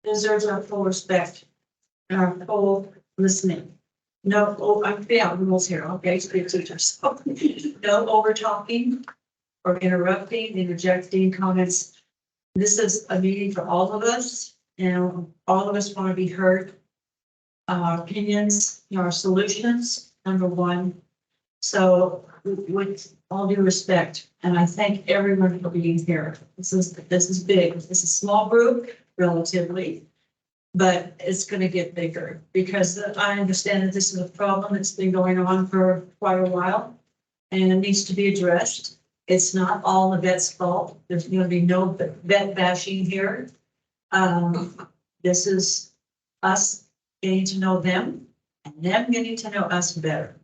deserves our full respect and our full listening. No, rules here, okay, to be a teacher, so no over talking or interrupting, interjecting comments. This is a meeting for all of us, and all of us want to be heard. Our opinions, our solutions, number one. So with all due respect, and I thank everyone for being here. This is big. This is a small group relatively, but it's going to get bigger because I understand that this is a problem that's been going on for quite a while and it needs to be addressed. It's not all the vet's fault. There's going to be no vet bashing here. This is us getting to know them and them getting to know us better.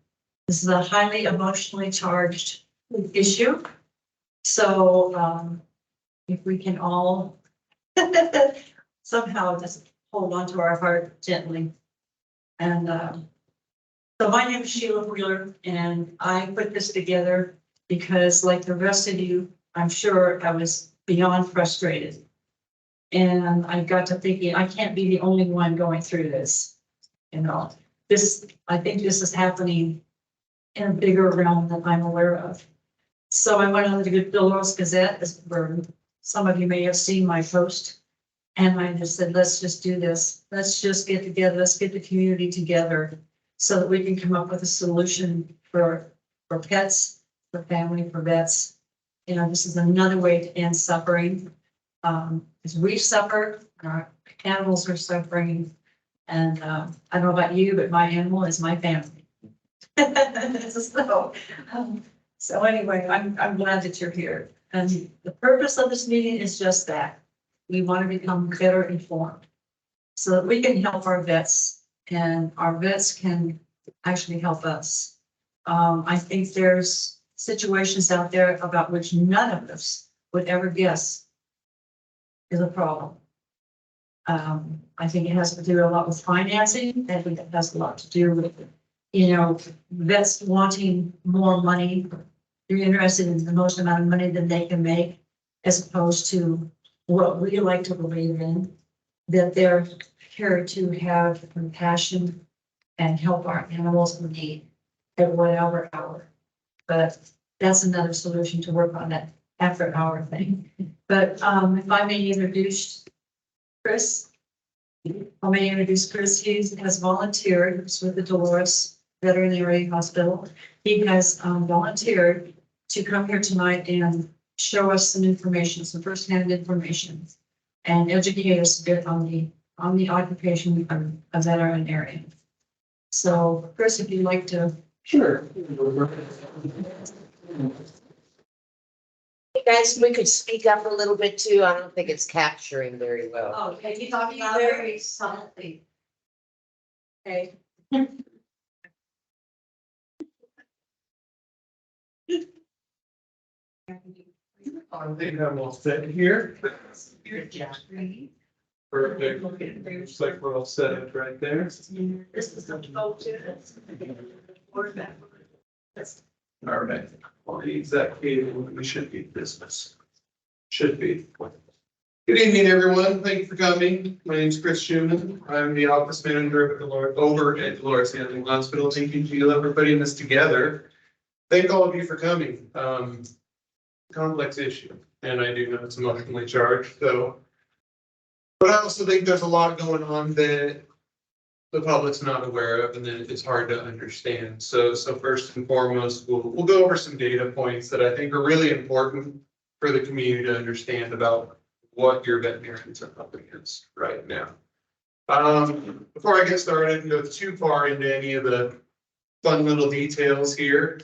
This is a highly emotionally charged issue. So if we can all somehow just hold on to our heart gently. And so my name is Sheila Wheeler, and I put this together because, like the rest of you, I'm sure I was beyond frustrated. And I got to thinking, I can't be the only one going through this. You know, I think this is happening in a bigger realm than I'm aware of. So I went on the Dolores Gazette, where some of you may have seen my post. And I just said, let's just do this. Let's just get together. Let's get the community together so that we can come up with a solution for pets, for family, for vets. You know, this is another way to end suffering. Because we suffer, our animals are suffering. And I don't know about you, but my animal is my family. So anyway, I'm glad that you're here. And the purpose of this meeting is just that. We want to become better informed so that we can help our vets and our vets can actually help us. I think there's situations out there about which none of us would ever guess is a problem. I think it has to do a lot with financing. I think it has a lot to do with, you know, vets wanting more money. They're interested in the most amount of money that they can make, as opposed to what we like to believe in, that they're here to have compassion and help our animals in need at whatever hour. But that's another solution to work on that after hour thing. But if I may introduce Chris. He has volunteered with the Dolores Veterinarian Hospital. He has volunteered to come here tonight and show us some information, some firsthand information, and educate us a bit on the occupation of a veterinarian. So, Chris, if you'd like to. Sure. Hey guys, we could speak up a little bit too. I don't think it's capturing very well. Oh, can you talk about very softly? Okay. I think I'm all set here. Perfect. Looks like we're all set up right there. This is the to. All right. Well, exactly. We should be business. Should be. Good evening, everyone. Thank you for coming. My name is Chris Shuman. I'm the office manager over at Dolores Animal Hospital. Thank you, Sheila, for putting this together. Thank all of you for coming. Complex issue, and I do know it's emotionally charged. So, but I also think there's a lot going on that the public's not aware of, and then it's hard to understand. So first and foremost, we'll go over some data points that I think are really important for the community to understand about what your veterinarians are up against right now. Before I get started and go too far into any of the fun little details here,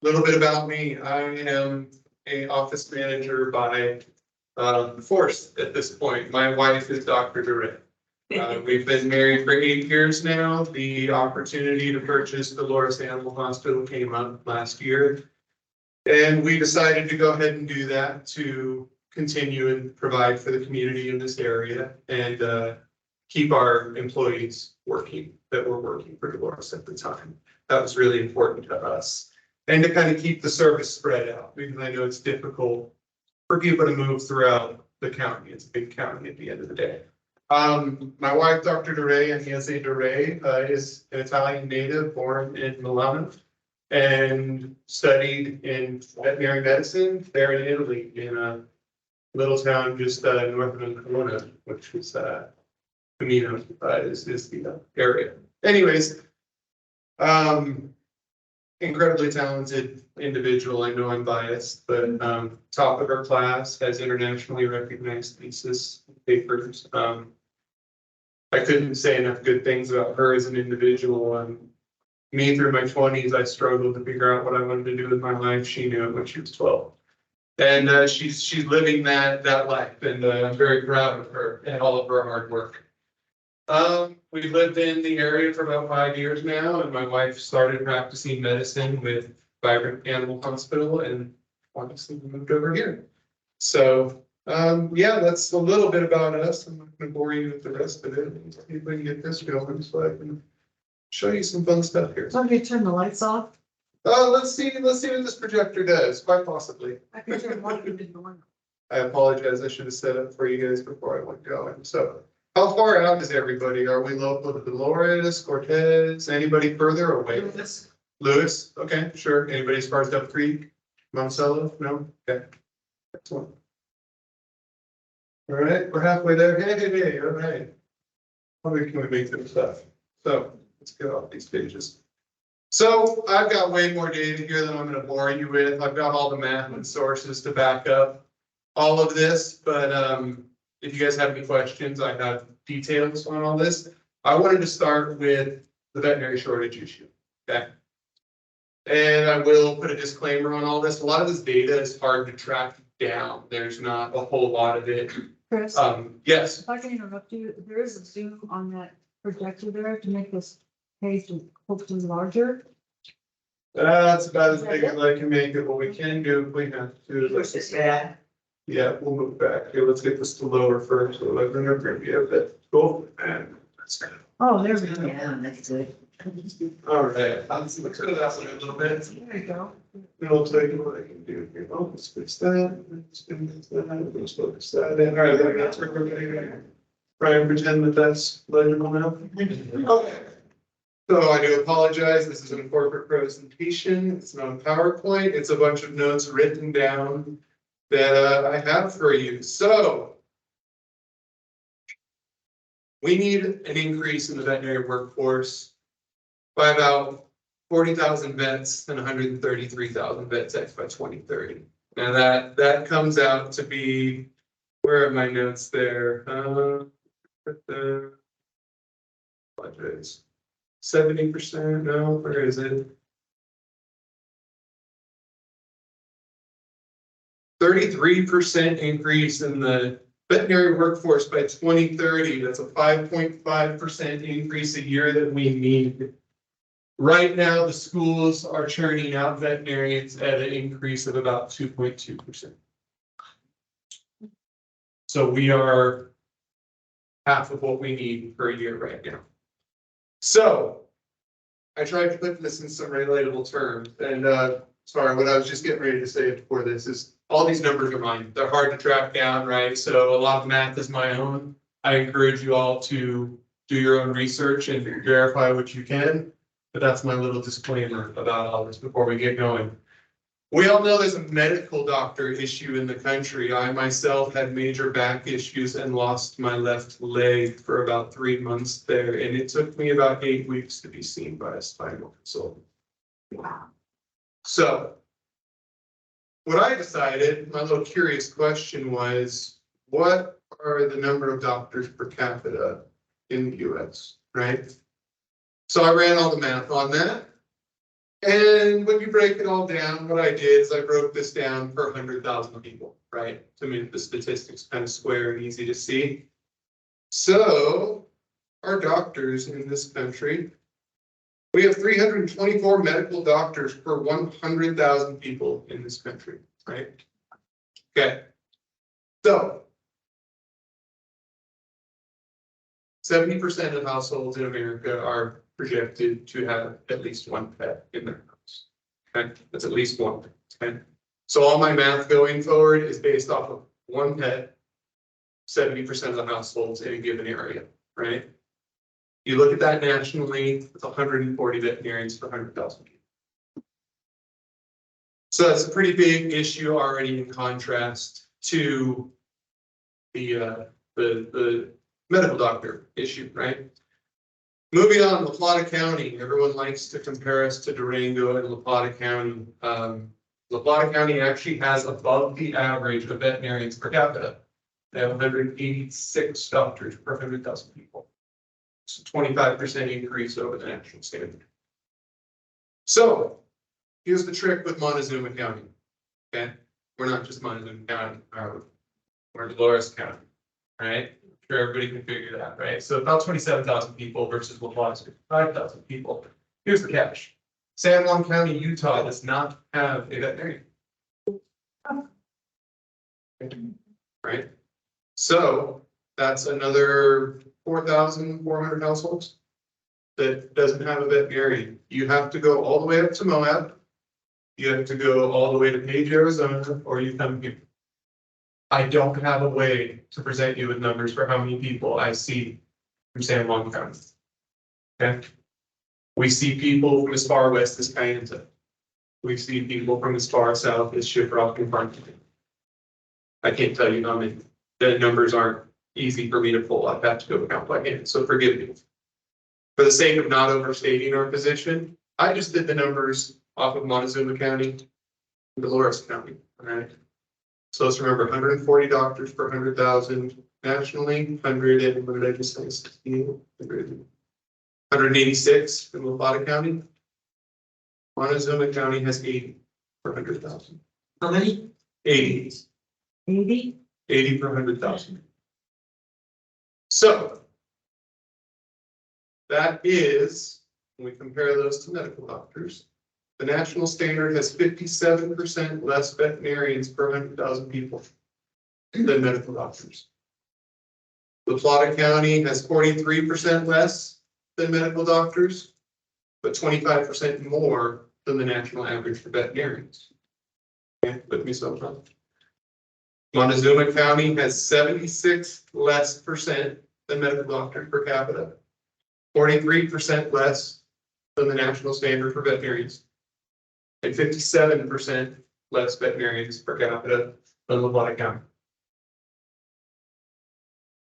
little bit about me. I am an office manager by force at this point. My wife is Dr. Durrett. We've been married for 8 years now. The opportunity to purchase Dolores Animal Hospital came up last year. And we decided to go ahead and do that to continue and provide for the community in this area and keep our employees working that were working for Dolores at the time. That was really important to us. And to kind of keep the service spread out, because I know it's difficult for people to move throughout the county. It's a big county at the end of the day. My wife, Dr. DeRay, and Nancy DeRay, is an Italian native born in Milan and studied in veterinary medicine there in Italy in a little town just north of Ancona, which is Camino is the area. Anyways, incredibly talented individual. I know I'm biased, but top of her class, has internationally recognized thesis papers. I couldn't say enough good things about her as an individual. Me through my 20s, I struggled to figure out what I wanted to do with my life. She knew it when she was 12. And she's living that life, and I'm very proud of her and all of her hard work. We've lived in the area for about 5 years now, and my wife started practicing medicine with Veterinarian Animal Hospital, and honestly, we moved over here. So, yeah, that's a little bit about us. I'm not going to bore you with the rest of it. See if we can get this going so I can show you some fun stuff here. So you turn the lights off? Let's see what this projector does, quite possibly. I can turn one of them on. I apologize, I should have set up for you guys before I went going. So how far out is everybody? Are we local to Dolores, Cortez, anybody further away? Lewis, okay, sure. Anybody as far as Duck Creek, Monticello? No? Okay. Excellent. All right, we're halfway there. Hey, all right. How can we make this stuff? So let's get off these pages. So I've got way more data here than I'm going to bore you with. I've got all the math and sources to back up all of this, but if you guys have any questions, I have details on all this. I wanted to start with the veterinary shortage issue, okay? And I will put a disclaimer on all this. A lot of this data is hard to track down. There's not a whole lot of it. Chris, Yes, if I can interrupt you, there is a zoom on that projector there to make this page hopefully larger. that's about as big as I can make it. What we can do if we have to. Push this back. Yeah, we'll move back. Here, let's get this to lower first. So I'm gonna bring you a bit. Cool. And that's good. Oh, there we go. Yeah, that's good. All right, let's look at that one a little bit. There you go. And I'll tell you what I can do here. Oh, let's fix that. Let's fix that. Let's focus that in. All right, there, that's where we're gonna try and pretend that that's legible now. Okay. So I do apologize. This is a corporate presentation. It's not a PowerPoint. It's a bunch of notes written down that I have for you. So we need an increase in the veterinary workforce by about 40,000 vets and 133,000 vet techs by 2030. Now that comes out to be, where are my notes there? Budgets. 70%, no, where is it? 33% increase in the veterinary workforce by 2030. That's a 5.5% increase a year that we need. Right now, the schools are churning out veterinarians at an increase of about 2.2%. So we are half of what we need per year right now. So I tried to put this in some relatable terms, and sorry, what I was just getting ready to say before this is all these numbers are mine. They're hard to track down, right? So a lot of math is my own. I encourage you all to do your own research and verify what you can. But that's my little disclaimer about all this before we get going. We all know there's a medical doctor issue in the country. I myself had major back issues and lost my left leg for about 3 months there. And it took me about 8 weeks to be seen by a spinal consultant. Wow. So what I decided, my little curious question was, what are the number of doctors per capita in the US, right? So I ran all the math on that. And when you break it all down, what I did is I broke this down per 100,000 people, right? To make the statistics kind of square and easy to see. So our doctors in this country, we have 324 medical doctors per 100,000 people in this country, right? Okay. So 70% of households in America are projected to have at least one pet in their house. Okay, that's at least one. Okay, so all my math going forward is based off of one pet 70% of the households in a given area, right? You look at that nationally, it's 140 veterinarians per 100,000 people. So that's a pretty big issue already in contrast to the medical doctor issue, right? Moving on, La Plata County, everyone likes to compare us to Durango and La Plata County. La Plata County actually has above the average of veterinarians per capita. They have 186 doctors per 100,000 people. It's a 25% increase over the national standard. So here's the trick with Montezuma County. Okay, we're not just Montezuma County, we're Dolores County, right? I'm sure everybody can figure that, right? So about 27,000 people versus La Plata's 5,000 people. Here's the catch. San Juan County, Utah does not have a veterinarian. Right? So that's another 4,400 households that doesn't have a veterinarian. You have to go all the way up to Moab. You have to go all the way to Page, Arizona, or you come here. I don't have a way to present you with numbers for how many people I see from San Juan County. Okay? We see people from as far west as Kayenta. We see people from as far south as Shiprock and Farmington. I can't tell you how many. The numbers aren't easy for me to pull. I've had to go count by hand, so forgive me. For the sake of not overstating our position, I just did the numbers off of Montezuma County and Dolores County. All right. So let's remember 140 doctors per 100,000 nationally, 100 and what did I just say? 16, 186 in La Plata County. Montezuma County has 80 per 100,000. How many? 80. 80? 80 per 100,000. So that is, when we compare those to medical doctors, the national standard has 57% less veterinarians per 100,000 people than medical doctors. La Plata County has 43% less than medical doctors, but 25% more than the national average for veterinarians. Okay, with me so far. Montezuma County has 76 less percent than medical doctors per capita, 43% less than the national standard for veterinarians, and 57% less veterinarians per capita than La Plata County.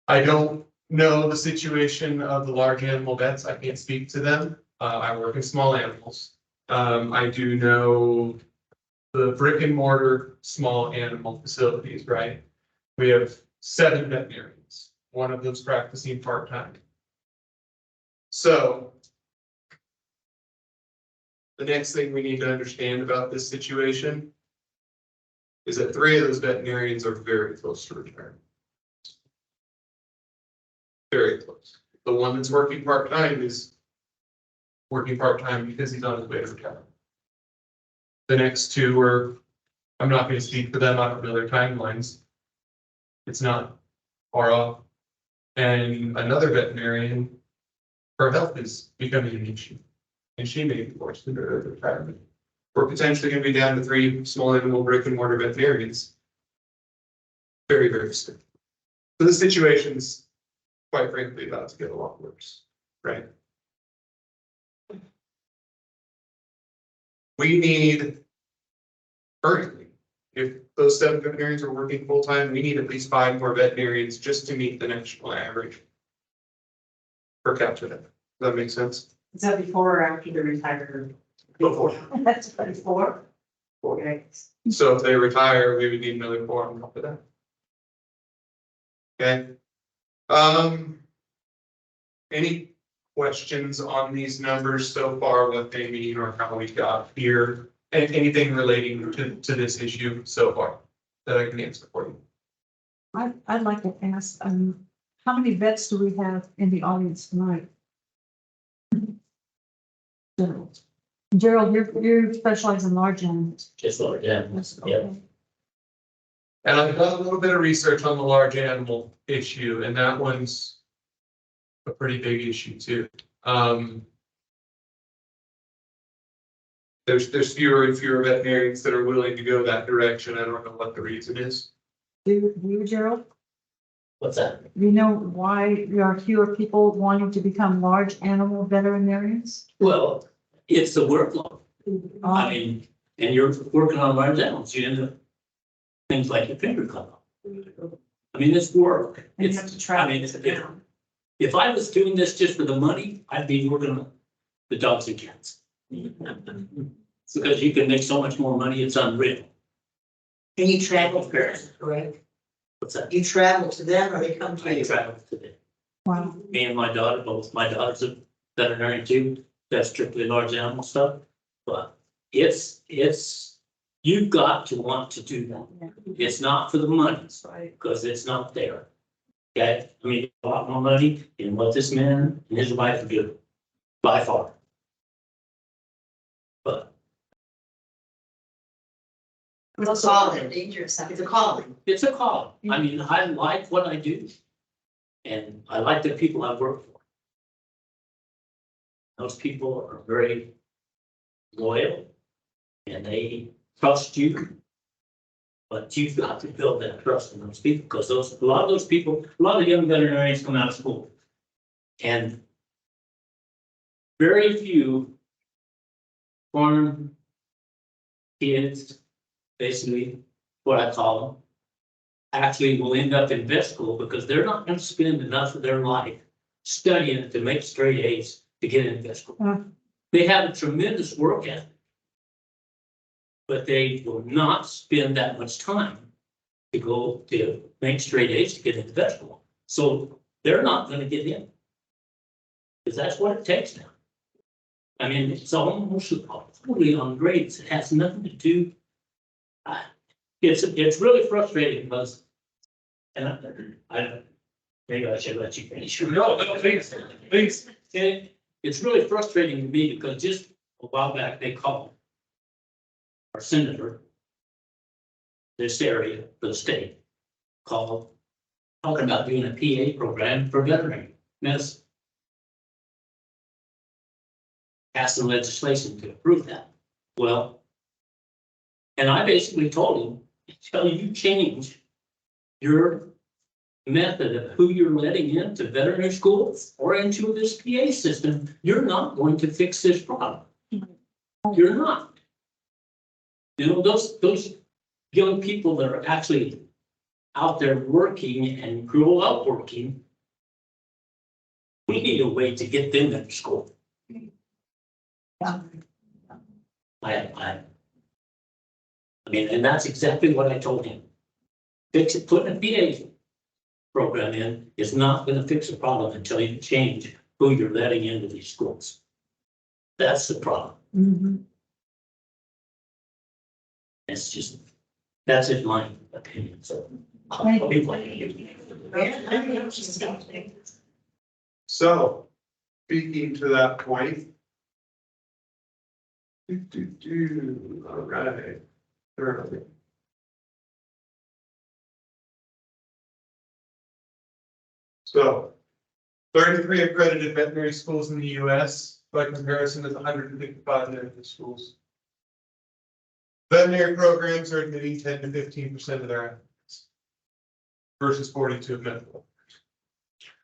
I don't know the situation of the large animal vets. I can't speak to them. I work in small animals. I do know the brick and mortar small animal facilities, right? We have 7 veterinarians, one of them's practicing part-time. So the next thing we need to understand about this situation is that 3 of those veterinarians are very close to retirement. Very close. The one that's working part-time is working part-time because he's on his way to retirement. The next 2 are, I'm not going to speak for them, I don't know their timelines. It's not far off. And another veterinarian, her health is becoming an issue. And she may be forced into retirement. We're potentially going to be down to 3 small animal brick and mortar veterinarians. Very, very soon. So the situation's quite frankly about to get a lot worse, right? We need, currently, if those 7 veterinarians are working full-time, we need at least 5 more veterinarians just to meet the national average per capita. Does that make sense? Is that before or after the retirement? Before. That's before. Okay. So if they retire, we would need another 4 on top of that. Okay. Any questions on these numbers so far, what they mean or how we got here? And anything relating to this issue so far that I can answer for you? I'd like to ask, how many vets do we have in the audience tonight? Gerald, you specialize in large animals. Just large animals, yeah. And I've done a little bit of research on the large animal issue, and that one's a pretty big issue too. There's fewer and fewer veterinarians that are willing to go that direction. I don't know what the reason is. Do you, Gerald? What's that? Do you know why there are fewer people wanting to become large animal veterinarians? Well, it's the workload. I mean, and you're working on large animals, you end up things like your finger cut off. I mean, it's work. And you It's, have to I travel mean, to town. if I was doing this just for the money, I'd be working on the dogs and cats. Because you can make so much more money, it's unreal. And you travel to them, correct? What's that? You travel to them or they come to I you? travel today. Wow. Me and my daughter, both my daughter's a veterinarian too, that's strictly large animal stuff. But it's, you've got to want to do that. It's not for the money, Right. because it's not there. Okay, I mean, a lot more money in what this man and his wife do, by far. But It's a calling. Dangerous. It's a calling. it's a call. I mean, I like what I do. And I like the people I work for. Those people are very loyal and they trust you. But you've got to build that trust in those people, because a lot of those people, a lot of young veterinarians come out of school. And very few farm kids, basically what I call them, actually will end up in vet school because they're not going to spend enough of their life studying to make straight A's to get in vet school. They have a tremendous work ethic, but they will not spend that much time to go to make straight A's to get into vet school. So they're not going to get in. Because that's what it takes now. I mean, it's almost totally on grades. It has nothing to do. It's really frustrating because, and I maybe I should let you finish. No, please, please. It's really frustrating to me because just a while back, they called our senator, this area for the state, called, talking about doing a PA program for veterinary medicine. Passed some legislation to approve that. Well, and I basically told him, until you change your method of who you're letting into veterinary school or into this PA system, you're not going to fix this problem. You're not. You know, those young people that are actually out there working and grow up working, we need a way to get them into school. I mean, and that's exactly what I told him. Fix it, putting a PA program in is not gonna fix the problem until you change who you're letting into these schools. That's the problem. Mhm. It's just, that's in my opinion, so. Thank I'll be blaming you. So, speaking to that point. All right. Thoroughly. So, 33 accredited veterinary schools in the US, by comparison, is 155 medical schools. Veterinary programs are admitting 10 to 15% of their applicants versus 42 of medical.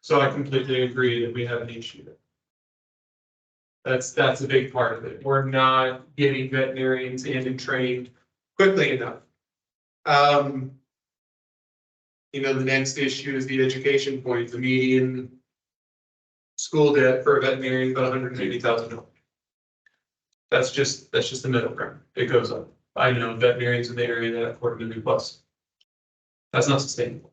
So I completely agree that we have an issue there. That's a big part of it. We're not getting veterinarians in and trained quickly enough. You know, the next issue is the education point, the median school debt for a veterinarian, about $180,000. That's just the middle ground. It goes up. I know veterinarians in the area that have $2 million plus. That's not sustainable.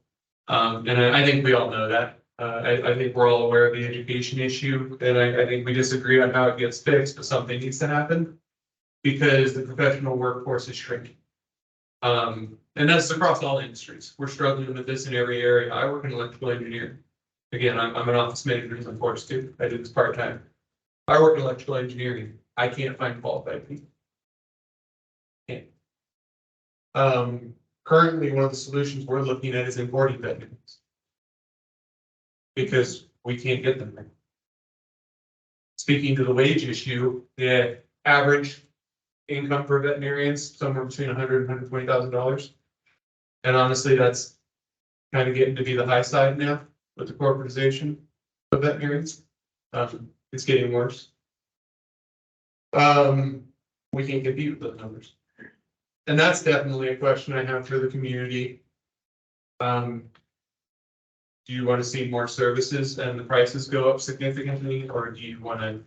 And I think we all know that. I think we're all aware of the education issue, and I think we disagree on how it gets fixed, but something needs to happen because the professional workforce is shrinking. And that's across all industries. We're struggling with this in every area. I work in electrical engineering. Again, I'm an office manager in Forest too. I do this part-time. I work in electrical engineering. I can't find qualified people. Can't. Currently, one of the solutions we're looking at is importing veterinarians. Because we can't get them. Speaking to the wage issue, the average income for veterinarians, somewhere between $100,000 and $120,000. And honestly, that's kind of getting to be the high side now with the corporatization of veterinarians. It's getting worse. We can't compete with those numbers. And that's definitely a question I have for the community. Do you want to see more services and the prices go up significantly, or do you want to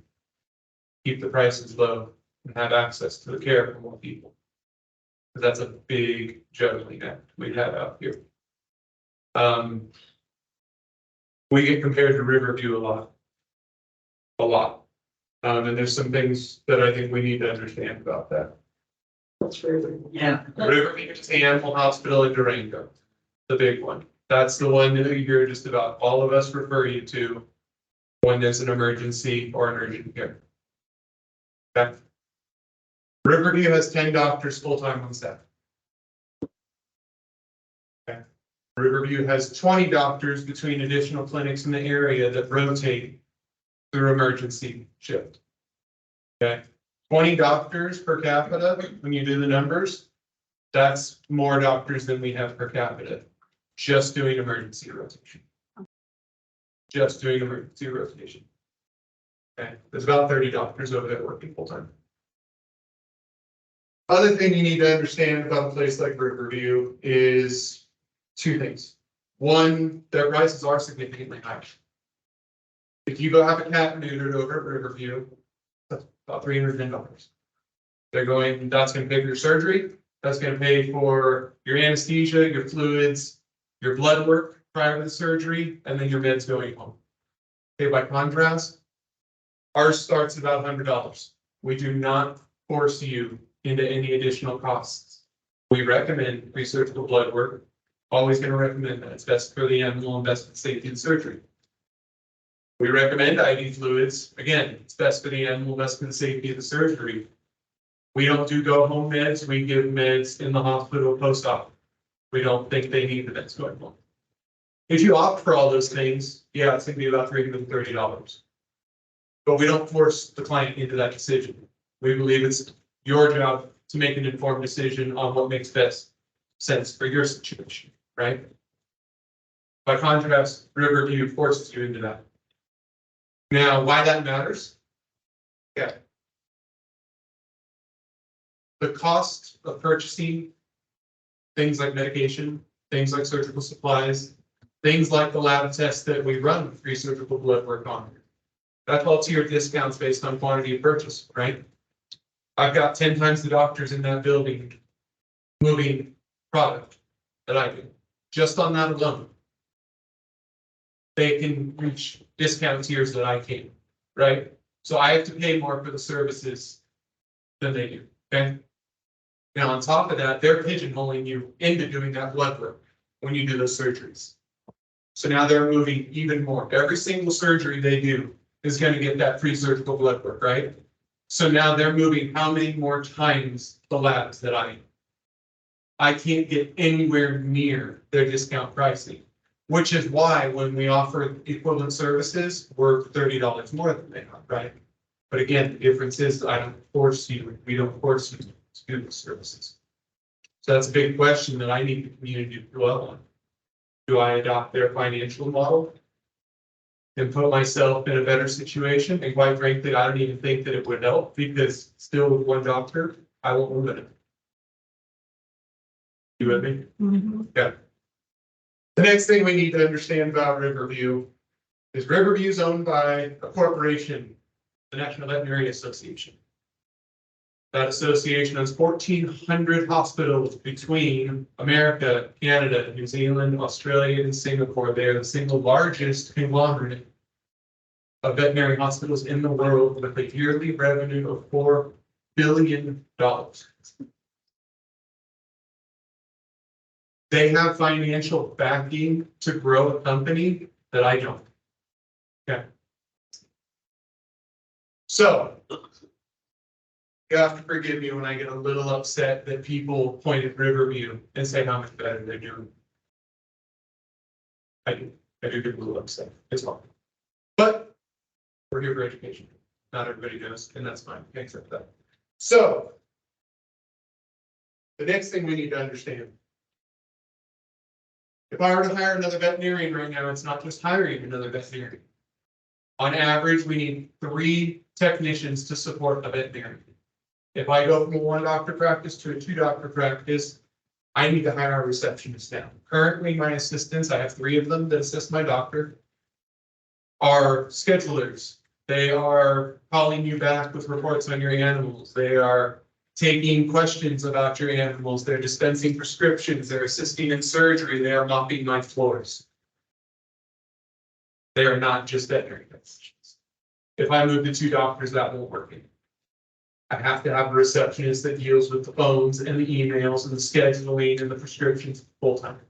keep the prices low and have access to the care for more people? Because that's a big juggling act we have out here. We get compared to Riverview a lot. And there's some things that I think we need to understand about that. That's really. Yeah. Riverview is the Animal Hospital in Durango, the big one. That's the one that you're just about all of us refer you to when there's an emergency or an urgent care. Okay. Riverview has 10 doctors full-time on staff. Okay. Riverview has 20 doctors between additional clinics in the area that rotate through emergency shift. Okay. 20 doctors per capita, when you do the numbers, that's more doctors than we have per capita, just doing emergency rotation. Just doing emergency rotation. Okay, there's about 30 doctors over there working full time. Other thing you need to understand about a place like Riverview is two things. One, their prices are significantly higher. If you go have a cat neutered over at Riverview, that's about $310. They're going, that's gonna pay for your surgery, that's gonna pay for your anesthesia, your fluids, your blood work prior to the surgery, and then your meds going home. Okay, by contrast, ours starts at about $100. We do not force you into any additional costs. We recommend pre-surgical blood work. Always gonna recommend that, it's best for the animal and best for the safety of the surgery. We recommend IV fluids. Again, it's best for the animal, best for the safety of the surgery. We don't do go home meds. We give meds in the hospital post-op. We don't think they need the meds going home. If you opt for all those things, yeah, it's gonna be about $330. But we don't force the client into that decision. We believe it's your job to make an informed decision on what makes best sense for your situation, right? By contrast, Riverview forces you into that. Now, why that matters? Yeah. The cost of purchasing things like medication, things like surgical supplies, things like the lab tests that we run free surgical blood work on. That's all tiered discounts based on quantity of purchase, right? I've got 10 times the doctors in that building moving product that I do, just on that alone. They can reach discount tiers that I can't, right? So I have to pay more for the services than they do, okay? Now, on top of that, they're pigeonholing you into doing that blood work when you do those surgeries. So now they're moving even more. Every single surgery they do is going to get that free surgical blood work, right? So now they're moving how many more times the labs that I can't get anywhere near their discount pricing. Which is why when we offer equivalent services, we're $30 more than they are, right? But again, the difference is I don't force you, we don't force you to do the services. So that's a big question that I need the community to dwell on. Do I adopt their financial model and put myself in a better situation? And quite frankly, I don't even think that it would help because still with one doctor, I won't limit it. You with me? Mm-hmm. Yeah. The next thing we need to understand about Riverview is Riverview is owned by a corporation, the National Veterinary Association. That association owns 1,400 hospitals between America, Canada, New Zealand, Australia, and Singapore. They are the single largest conglomerate of veterinary hospitals in the world with a yearly revenue of $4 billion. They have financial backing to grow a company that I don't. Okay. So you have to forgive me when I get a little upset that people point at Riverview and say how much better they're doing. I do get a little upset. It's fine. But we're here for education. Not everybody does, and that's fine. I accept that. So the next thing we need to understand If I were to hire another veterinarian right now, it's not just hiring another veterinarian. On average, we need 3 technicians to support a veterinarian. If I go from a 1 doctor practice to a 2 doctor practice, I need to hire a receptionist now. Currently, my assistants, I have 3 of them that assist my doctor, are schedulers. They are calling you back with reports on your animals. They are taking questions about your animals. They're dispensing prescriptions. They're assisting in surgery. They are mopping my floors. They are not just veterinary technicians. If I move to 2 doctors, that won't work. I have to have a receptionist that deals with the phones and the emails and the scheduling and the prescriptions full time.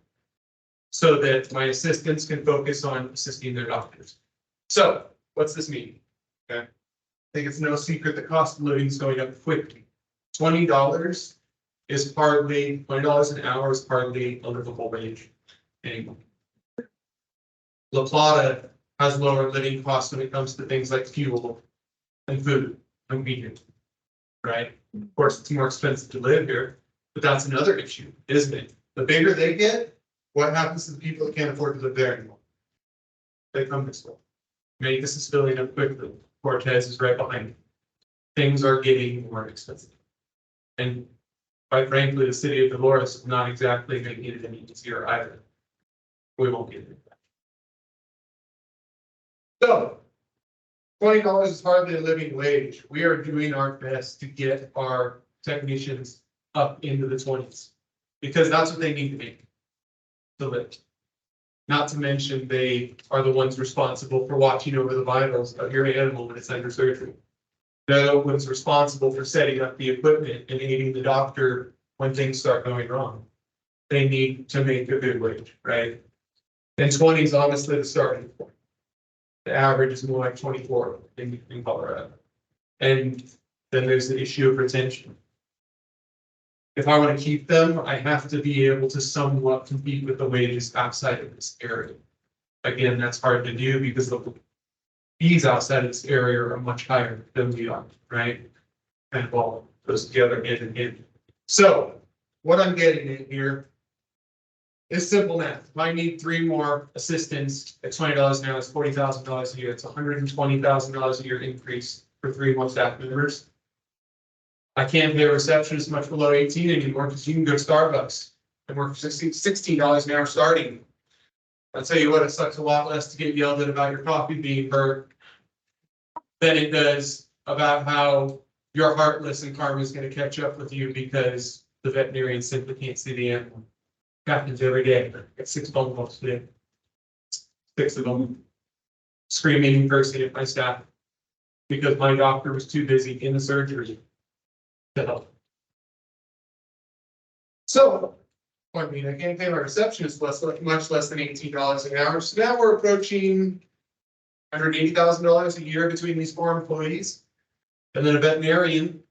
So that my assistants can focus on assisting their doctors. So what's this mean? Okay. I think it's no secret the cost of living is going up quickly. $20 is hardly, $20 an hour is hardly a livable wage anymore. La Plata has lower living costs when it comes to things like fuel and food and meat. Right? Of course, it's more expensive to live here, but that's another issue, isn't it? The bigger they get, what happens to the people that can't afford to live there anymore? They come this way. Vegas is filling up quickly. Cortez is right behind it. Things are getting more expensive. And quite frankly, the city of Dolores is not exactly making it any easier either. We won't get it. So, $20 is hardly a living wage. We are doing our best to get our technicians up into the 20s because that's what they need to make to live. Not to mention they are the ones responsible for watching over the vitals of your animal when it's under surgery. They're the ones responsible for setting up the equipment and aiding the doctor when things start going wrong. They need to make a good wage, right? And 20 is honestly the starting point. The average is more like 24 in Colorado. And then there's the issue of retention. If I want to keep them, I have to be able to somewhat compete with the wages outside of this area. Again, that's hard to do because the fees outside of this area are much higher than we are, right? Kind of all goes together hand in hand. So what I'm getting at here is simple math. If I need 3 more assistants at $20 an hour, it's $40,000 a year. It's $120,000 a year increase for 3 more staff members. I can't pay a receptionist much below 18 anymore because you can go to Starbucks and work for $16 an hour starting. I'll tell you what, it sucks a lot less to get yelled at about your coffee being burnt than it does about how you're heartless and karma is going to catch up with you because the veterinarian simply can't see the animal. Happens every day. I get 6 phone calls today. 6 of them screaming and cursing at my staff because my doctor was too busy in the surgery to help. So, I mean, I can't pay my receptionist much less than $18 an hour. So now we're approaching $180,000 a year between these 4 employees. And then a veterinarian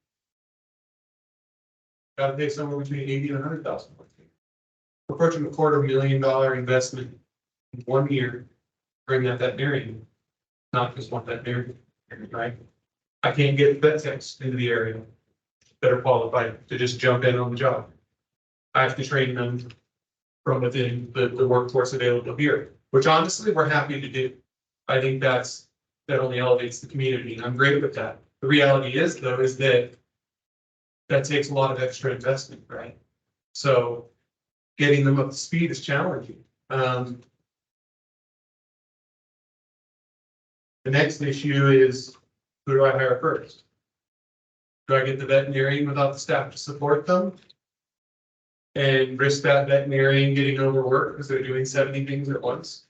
got to pay somewhere between $80,000 and $100,000. We're approaching a $250,000 investment in 1 year to bring that veterinarian, not just one veterinarian, right? I can't get vet techs into the area that are qualified to just jump in on the job. I have to train them from within the workforce available here, which honestly we're happy to do. I think that only elevates the community, and I'm great with that. The reality is, though, is that takes a lot of extra investment, right? So getting them up to speed is challenging. The next issue is, who do I hire first? Do I get the veterinarian without the staff to support them? And risk that veterinarian getting overworked because they're doing 70 things at once?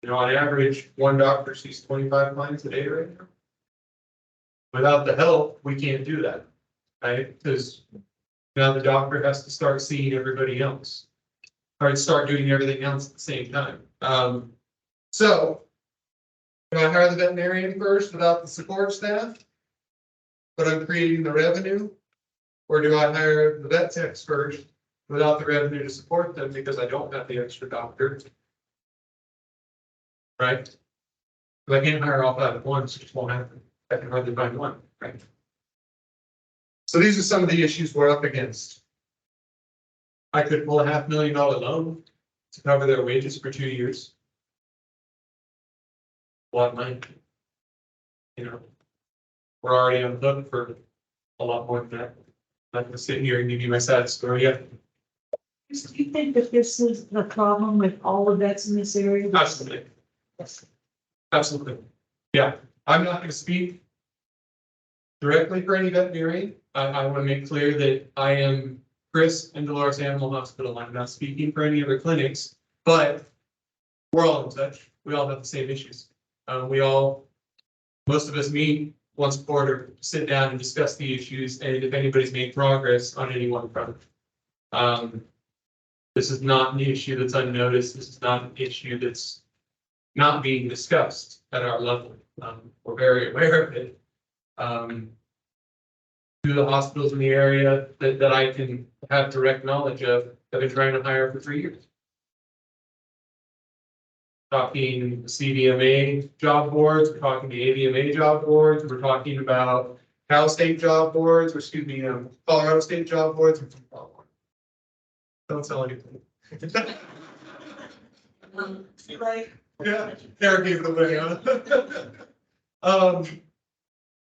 You know, on average, 1 doctor sees 25 clients a day right now. Without the help, we can't do that, right? Because now the doctor has to start seeing everybody else, or start doing everything else at the same time. So, do I hire the veterinarian first without the support staff, but I'm creating the revenue? Or do I hire the vet techs first without the revenue to support them because I don't have the extra doctor? Right? But I can't hire all 5 at once, it just won't happen. I can hardly find one, right? So these are some of the issues we're up against. I could pull a $500,000 loan to cover their wages for 2 years. A lot of money. You know, we're already on the hook for a lot more than that. I'm not gonna sit here and give you my sad story yet. Do you think that this is the problem with all the vets in this area? Absolutely. Absolutely. Yeah, I'm not gonna speak directly for any veterinarian. I want to make clear that I am Chris and Dolores Animal Hospital. I'm not speaking for any other clinics, but we're all in touch. We all have the same issues. Most of us meet once a quarter, sit down and discuss the issues, and if anybody's made progress on any one front. This is not an issue that's unnoticed. This is not an issue that's not being discussed at our level. We're very aware of it. Two of the hospitals in the area that I can have direct knowledge of have been trying to hire for 3 years. Talking CDMA job boards, we're talking the AVMA job boards, we're talking about Cal State job boards, or excuse me, Colorado State job boards. Don't tell anything. Yeah, Eric gave it away, huh?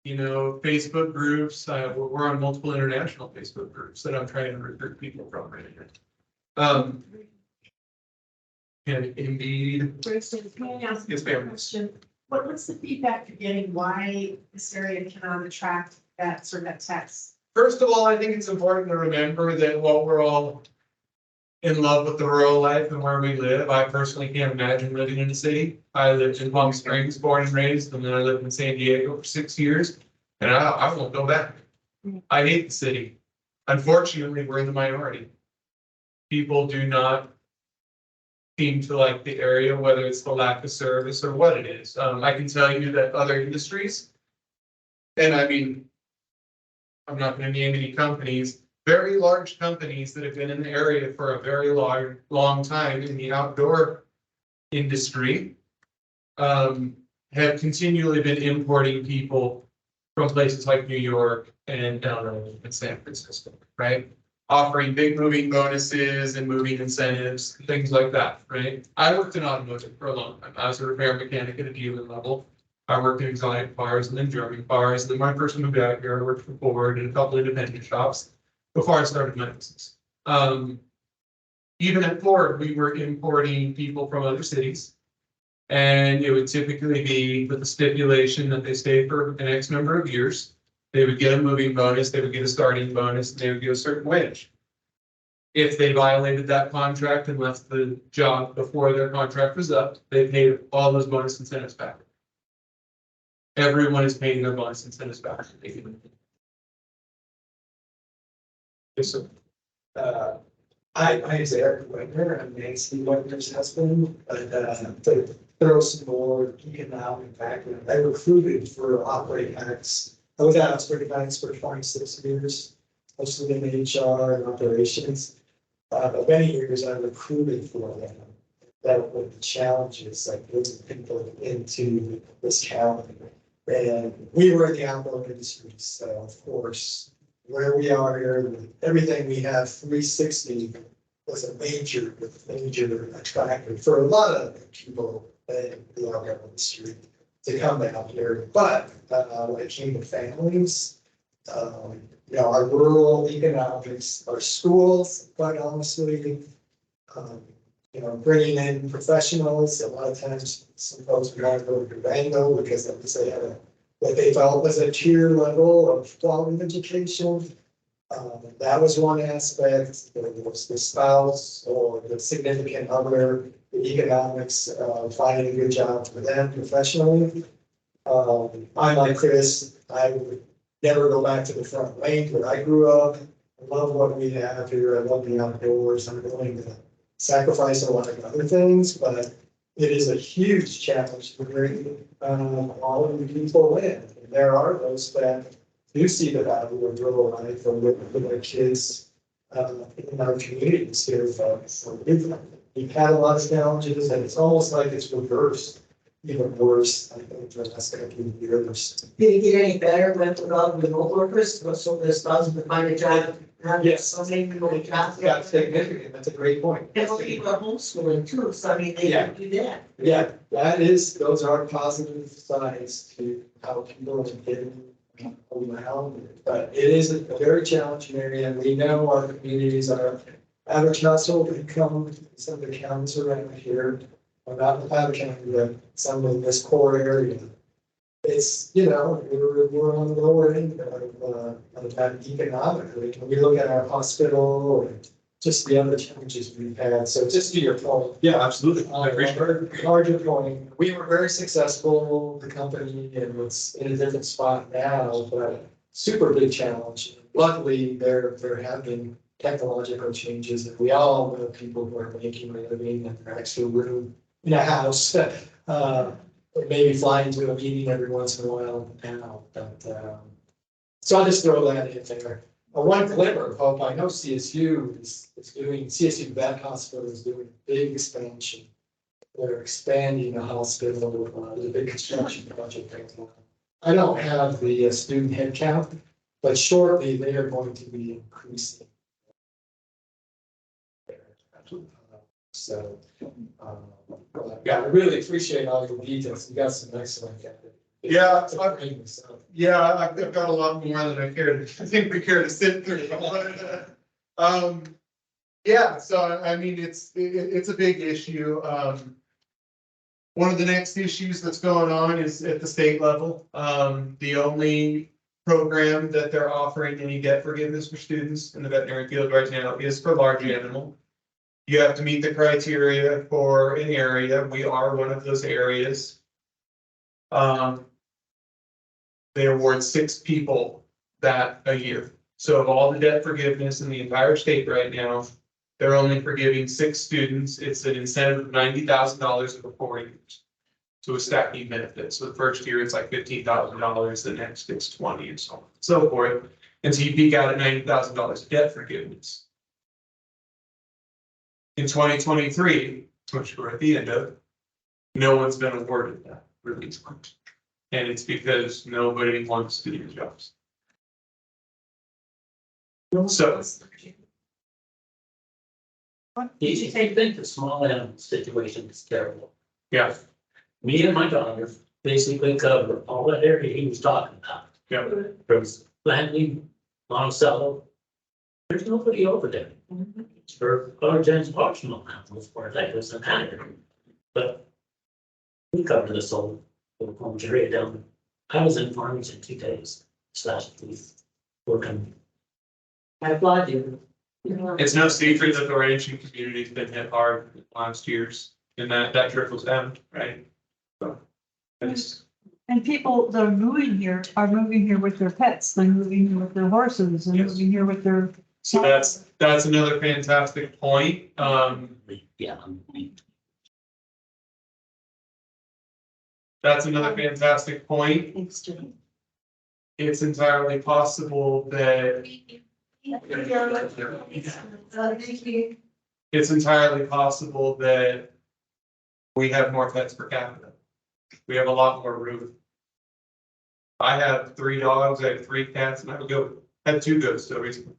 You know, Facebook groups, we're on multiple international Facebook groups that I'm trying to recruit people from right now. And indeed, Chris, can I ask Yes, you a ma'am. question? What's the feedback you're getting? Why this area cannot attract vets or vet techs? first of all, I think it's important to remember that while we're all in love with the rural life and where we live, I personally can't imagine living in a city. I lived in Palm Springs, born and raised, and then I lived in San Diego for 6 years, and I won't go back. I hate the city. Unfortunately, we're in the minority. People do not seem to like the area, whether it's the lack of service or what it is. I can tell you that other industries, and I mean, I'm not going to name any companies, very large companies that have been in the area for a very long time in the outdoor industry, have continually been importing people from places like New York and LA and San Francisco, right? Offering big moving bonuses and moving incentives, things like that, right? I worked in automotive for a long time. I was a repair mechanic at a dealer level. I worked in exotic cars and then German cars. And then when I first moved out here, I worked for Ford and a couple independent shops before I started my business. Even at Ford, we were importing people from other cities. And it would typically be with the stipulation that they stay for an X number of years. They would get a moving bonus, they would get a starting bonus, and they would get a certain wage. If they violated that contract and left the job before their contract was up, they paid all those bonus incentives back. Everyone is paying their bonus incentives back. Yes, sir. My name is Eric Wagner. I'm Nancy Wagner's husband, but to throw some more economic background, I recruited for operating acts. I was at operating acts for 26 years, mostly in HR and operations. But many years I recruited for them. That were the challenges, like bringing people into this county. And we were in the outdoor industry, so of course, where we are here, with everything we have 360 was a major attractor for a lot of people in the outdoor industry to come out here. But when it came to families, you know, our rural economics, our schools, quite honestly, you know, bringing in professionals, a lot of times some folks would want to go to Durango because they had what they felt was a tier level of quality education. That was one aspect. There was the spouse or the significant other, the economics, finding a good job for them professionally. I'm like Chris, I would never go back to the front range where I grew up. I love what we have here. I love the outdoors. I'm willing to sacrifice a lot of other things, but it is a huge challenge to bring all of the people in. And there are those that do see the value of rural life and with their kids in our communities here. We've had a lot of challenges, and it's almost like it's reversed, even worse. I think for the last couple of years. Did it get any better with all the remote workers? So the spouses to find a job Yes. So maybe we'll Yeah, significant, that's a great point. And we'll keep our homeschooling too, so I mean, they Yeah. can do that. Yeah, those are positive sides to how people are getting around. But it is a very challenging area, and we know our communities are average household income, some of the counties around here, well, not the Powder County, but some of this core area. It's, we're on the lower end of that economically. When we look at our hospital and just the other challenges we've had. So just to your point. Yeah, absolutely. Larger point, we were very successful, the company, and it's in a different spot now, but super big challenge. Luckily, there have been technological changes, and we all know people who are making a living and an extra room in a house. Or maybe flying to a meeting every once in a while now, but, so I'll just throw that in there. One glimmer of hope, I know CSU is doing, CSU Vet Hospital is doing a big expansion. They're expanding the hospital, there's a big construction project right now. I don't have the student head count, but shortly they are going to be increasing. So, yeah, I really appreciate all your details. You got some excellent. Yeah, So. Yeah, I've got a lot more than I think we care to sit through. But, yeah, so I mean, it's a big issue. One of the next issues that's going on is at the state level. The only program that they're offering any debt forgiveness for students in the veterinary field right now is for large animal. You have to meet the criteria for an area. We are one of those areas. They award 6 people that a year. So of all the debt forgiveness in the entire state right now, they're only forgiving 6 students. It's an incentive of $90,000 over 4 years. So a stacking benefit. So the first year it's like $15,000, the next it's 20 and so on and so forth. And so you peak out at $90,000 debt forgiveness. In 2023, which we're at the end of, no one's been awarded that release fund. And it's because nobody wants to do the jobs. So, Easy same thing, the small animal situation is terrible. yeah, Me and my daughter basically cover all that area he was talking about. yeah, From Langley, Monticello. There's nobody over there. It's for large and small animals, for that doesn't matter. But we cover this whole area down. I was in Farmington 2 days, working. I applaud you. it's no secret that the ranching community's been hit hard in the last years, and that trickles down, right? So, it's, And people that are moving here with their pets, they're moving here with their horses, they're Yes. moving here with their. so that's another fantastic point. Yeah. That's another fantastic point. Thanks, Jim. It's entirely possible that it's entirely possible that we have more pets per capita. We have a lot more room. I have 3 dogs, I have 3 cats, and I had 2 goats still recently.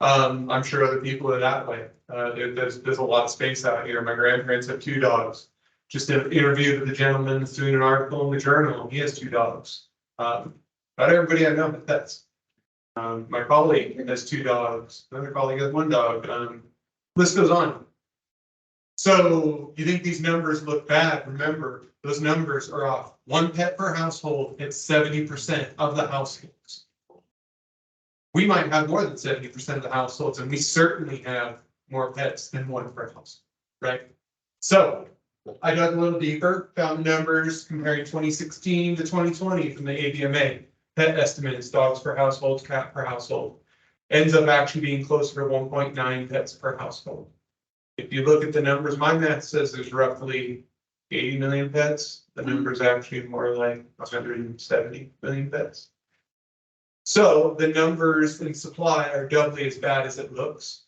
I'm sure other people are that way. There's a lot of space out here. My grandparents have 2 dogs. Just interviewed with a gentleman that's doing an article in the journal. He has 2 dogs. Not everybody I know has pets. My colleague has 2 dogs. Another colleague has 1 dog. List goes on. So you think these numbers look bad? Remember, those numbers are off. 1 pet per household. It's 70% of the households. We might have more than 70% of the households, and we certainly have more pets than 1 per house, right? So I dug a little deeper, found numbers comparing 2016 to 2020 from the AVMA. Pet estimates, dogs per household, cat per household, ends up actually being closer to 1.9 pets per household. If you look at the numbers, my math says there's roughly 80 million pets. The number's actually more like 170 million pets. So the numbers in supply are doubly as bad as it looks.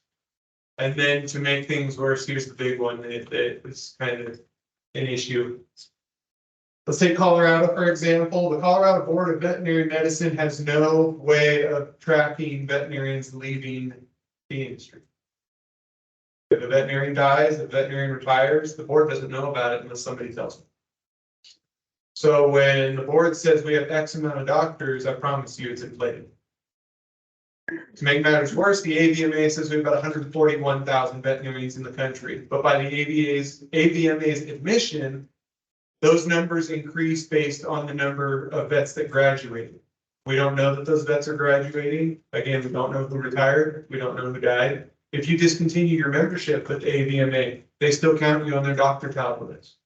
And then to make things worse, here's the big one that is kind of an issue. Let's take Colorado, for example. The Colorado Board of Veterinary Medicine has no way of tracking veterinarians leaving the industry. If a veterinarian dies, if a veterinarian retires, the board doesn't know about it unless somebody tells them. So when the board says we have X amount of doctors, I promise you it's inflated. To make matters worse, the AVMA says we have about 141,000 veterinarians in the country, but by the AVMA's admission, those numbers increase based on the number of vets that graduated. We don't know that those vets are graduating. Again, we don't know who retired. We don't know who died. If you discontinue your membership with the AVMA, they still count you on their doctor tabulets.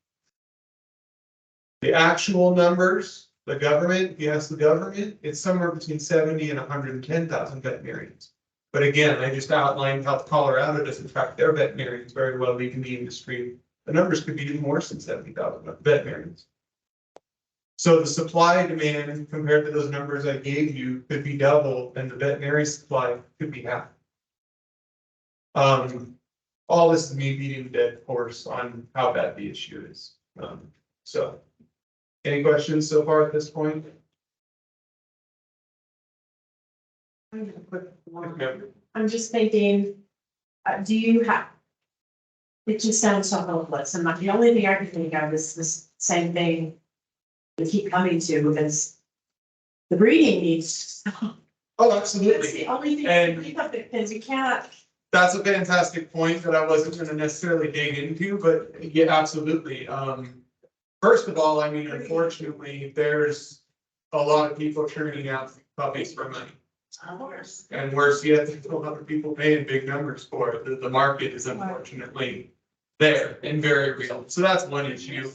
The actual numbers, the government, if you ask the government, it's somewhere between 70 and 110,000 veterinarians. But again, I just outlined how Colorado doesn't track their veterinarians very well leaving the industry. The numbers could be even worse than 70,000 veterinarians. So the supply demand compared to those numbers I gave you could be double, and the veterinary supply could be half. All this is me beating a dead horse on how bad the issue is. So, any questions so far at this point? I have a quick one. Member? I'm just thinking, do you have? It just sounds so hopeless, and the only thing I can think of is this same thing we keep coming to, because the breeding needs to stop. Oh, That's absolutely. the only thing I And- can think of, because you can't. That's a fantastic point that I wasn't gonna necessarily dig into, but yeah, absolutely. First of all, I mean, unfortunately, there's a lot of people churning out puppies for money. Of course. And worse yet, there's a lot of people paying big numbers for it. The market is unfortunately there and very real. So that's one issue.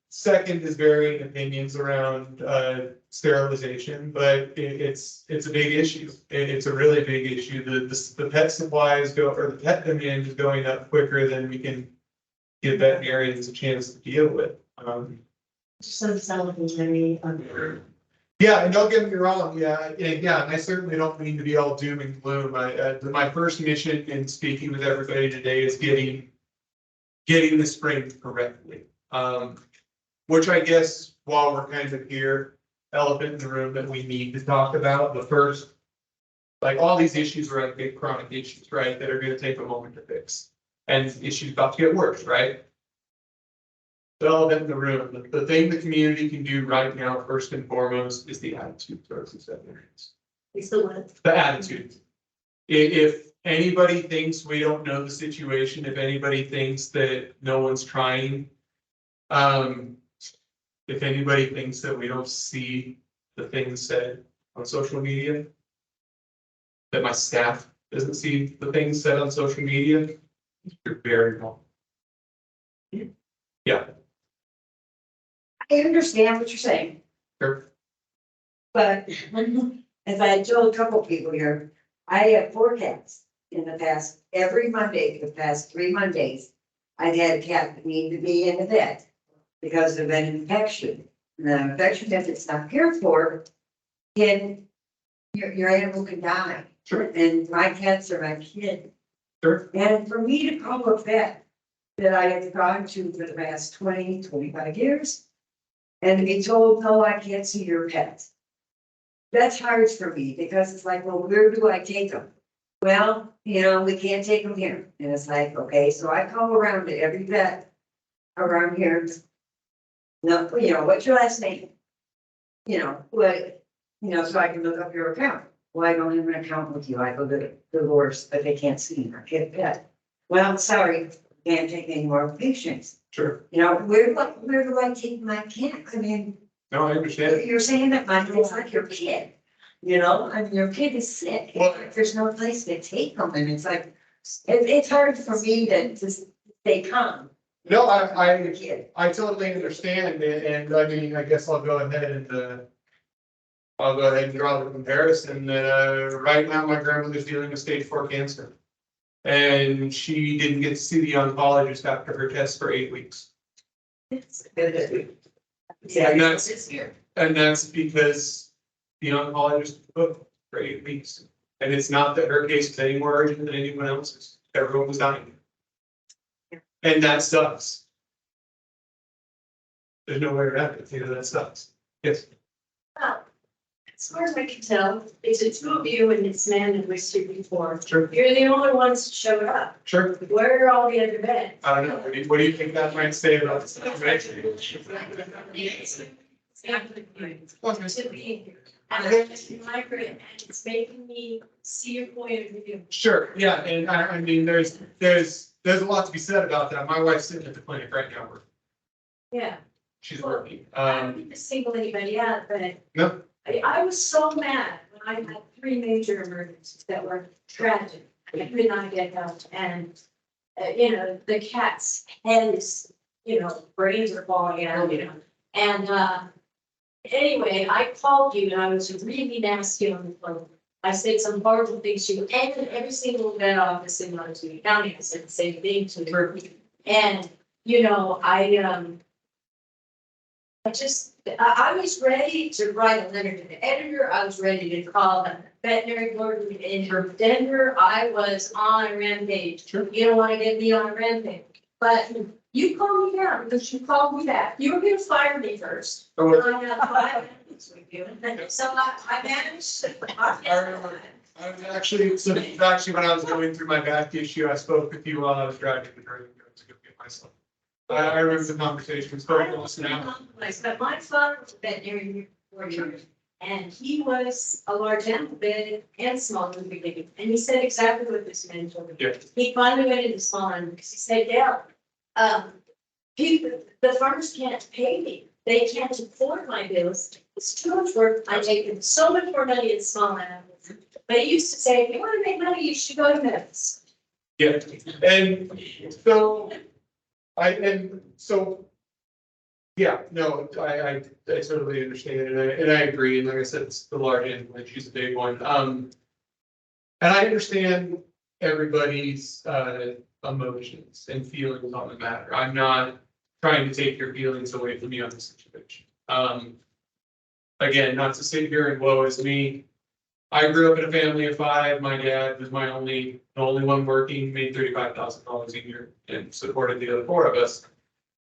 Second is varying opinions around sterilization, but it's a big issue. It's a really big issue. The pet supplies or the pet demand is going up quicker than we can give veterinarians a chance to deal with. Just doesn't sound like there's any under. Yeah, and don't get me wrong, and I certainly don't mean to be all doom and gloom. My first mission in speaking with everybody today is getting this framed correctly. Which I guess, while we're kind of here, elephant in the room that we need to talk about, the first, like, all these issues are like big chronic issues, right, that are gonna take a moment to fix. And issues about to get worse, right? The elephant in the room, the thing the community can do right now, first and foremost, is the attitude towards these veterinarians. It's the one. The attitude. If anybody thinks we don't know the situation, if anybody thinks that no one's trying, if anybody thinks that we don't see the things said on social media, that my staff doesn't see the things said on social media, you're very wrong. Yeah, I understand what you're saying, sure. but as I told a couple people here, I have 4 cats in the past, every Monday, for the past 3 Mondays. I've had a cat that needed to be in the vet because of an infection. And the infection, if it's not cared for, can, your animal can die. Sure. And my cats are my kid. Sure. And for me to call a vet that I have gone to for the past 20, 25 years, and to be told, no, I can't see your pet. That's hard for me, because it's like, well, where do I take them? Well, we can't take them here. And it's like, okay, so I call around to every vet around here. No, what's your last name? So I can look up your account. Well, I don't have an account with you. I go to Dolores, but they can't see me. I can't pet. Well, sorry, can't take any more patients. Sure. Where do I take my cat? I mean, No, I understand. you're saying that it's like your kid, your kid is sick. Well- There's no place to take them, and it's like, it's hard for me to stay calm. No, I'm a kid. I totally understand, and I mean, I guess I'll go ahead and draw the comparison. Right now, my grandmother's dealing with stage 4 cancer. And she didn't get to see the oncologist after her test for 8 weeks. Yeah, And that's- it's here. And that's because the oncologist booked for 8 weeks. And it's not that her case is any more urgent than anyone else's. Everyone was dying. And that sucks. There's no way around it, that sucks. Yes, As far as I can tell, it's a two of you and it's man that was here before. sure, You're the only ones that showed up. sure. Where are all the other vets? I don't know, what do you think that might say about the situation? To be here. And it's migrant, and it's making me see your point of view. Sure, yeah, and I mean, there's a lot to be said about that. My wife's sitting at the clinic right now, Yeah. she's working. I don't mean to single anybody out, but No, I was so mad when I had 3 major emergencies that were tragic. I could not get help and, the cat's head is, brains are falling out, And, anyway, I called you and I was really nasty on the phone. I said some horrible things to you and every single vet office in Montezuma County, I said the same thing to her. And, I was ready to write a letter to the editor. I was ready to call the veterinary board in Denver. I was on a rampage. Sure. You don't want to get me on a rampage, but you calmed me down because you called me back. You were going to fire me first. I was- I had 5 minutes with you. So I managed. I remember. I was actually, so this is actually when I was going through my back issue, I spoke with you while I was driving the train to go get myself. I remember the conversation, we I spoke don't almost an hour. compromise, but my father was a veterinarian for years, and he was a large animal vet and small in the beginning, and he said exactly what this man told me. Yeah. He finally went into small animal because he said, Dale, people, the farmers can't pay me, they can't afford my bills, it's too much work, I'm making so much more money in small animals. But he used to say, if you want to make money, you should go to Memphis. Yeah, and so, yeah, no, I totally understand and I agree, and like I said, it's the large animal, she's a big one, and I understand everybody's, emotions and feelings on the matter. I'm not trying to take your feelings away from you on this situation. Again, not to sit here and woe is me. I grew up in a family of 5. My dad was the only one working, made $35,000 a year and supported the other 4 of us.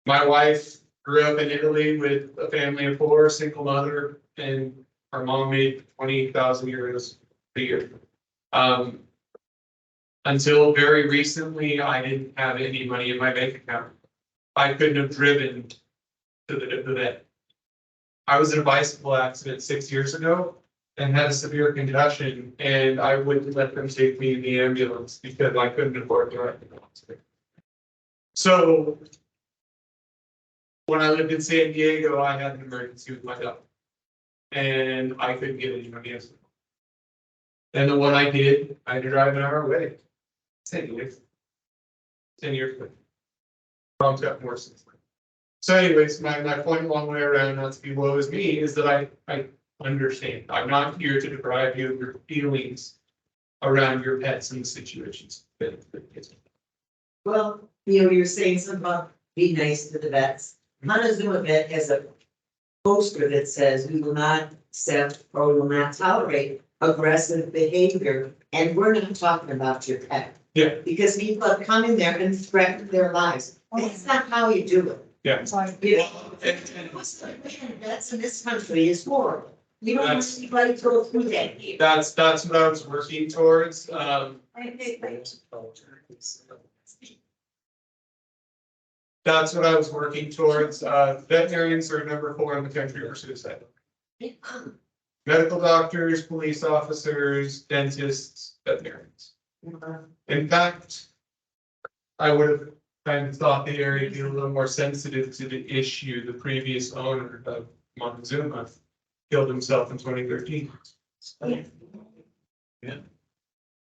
My wife grew up in Italy with a family of 4, single mother, and our mom made 20,000 euros a year. Until very recently, I didn't have any money in my bank account. I couldn't have driven to the vet. I was in a bicycle accident 6 years ago and had a severe concussion, and I wouldn't let them take me in the ambulance because I couldn't afford to ride the hospital. So when I lived in San Diego, I had an emergency with my dog, and I couldn't get any money. And the one I did, I had to drive an hour away. 10 years. 10 years ago. Problems got worse since then. So anyways, my point long way around, not to be woe is me, is that I understand. I'm not here to deprive you of your feelings around your pets and the situations. Well, you're saying something about be nice to the vets. Montezuma Vet has a poster that says we will not accept or will not tolerate aggressive behavior. And we're not talking about your pet. Yeah. Because people have come in there and threatened their lives. That's not how you do it. Yeah. You know, that's in this country is horrible. We don't want anybody to go through that here. That's what I was working towards. That's what I was working towards. Veterinarians are number 4 in the country for suicide. Medical doctors, police officers, dentists, veterinarians. In fact, I would have kind of thought the area would be a little more sensitive to the issue. The previous owner of Montezuma killed himself in 2013. Yeah.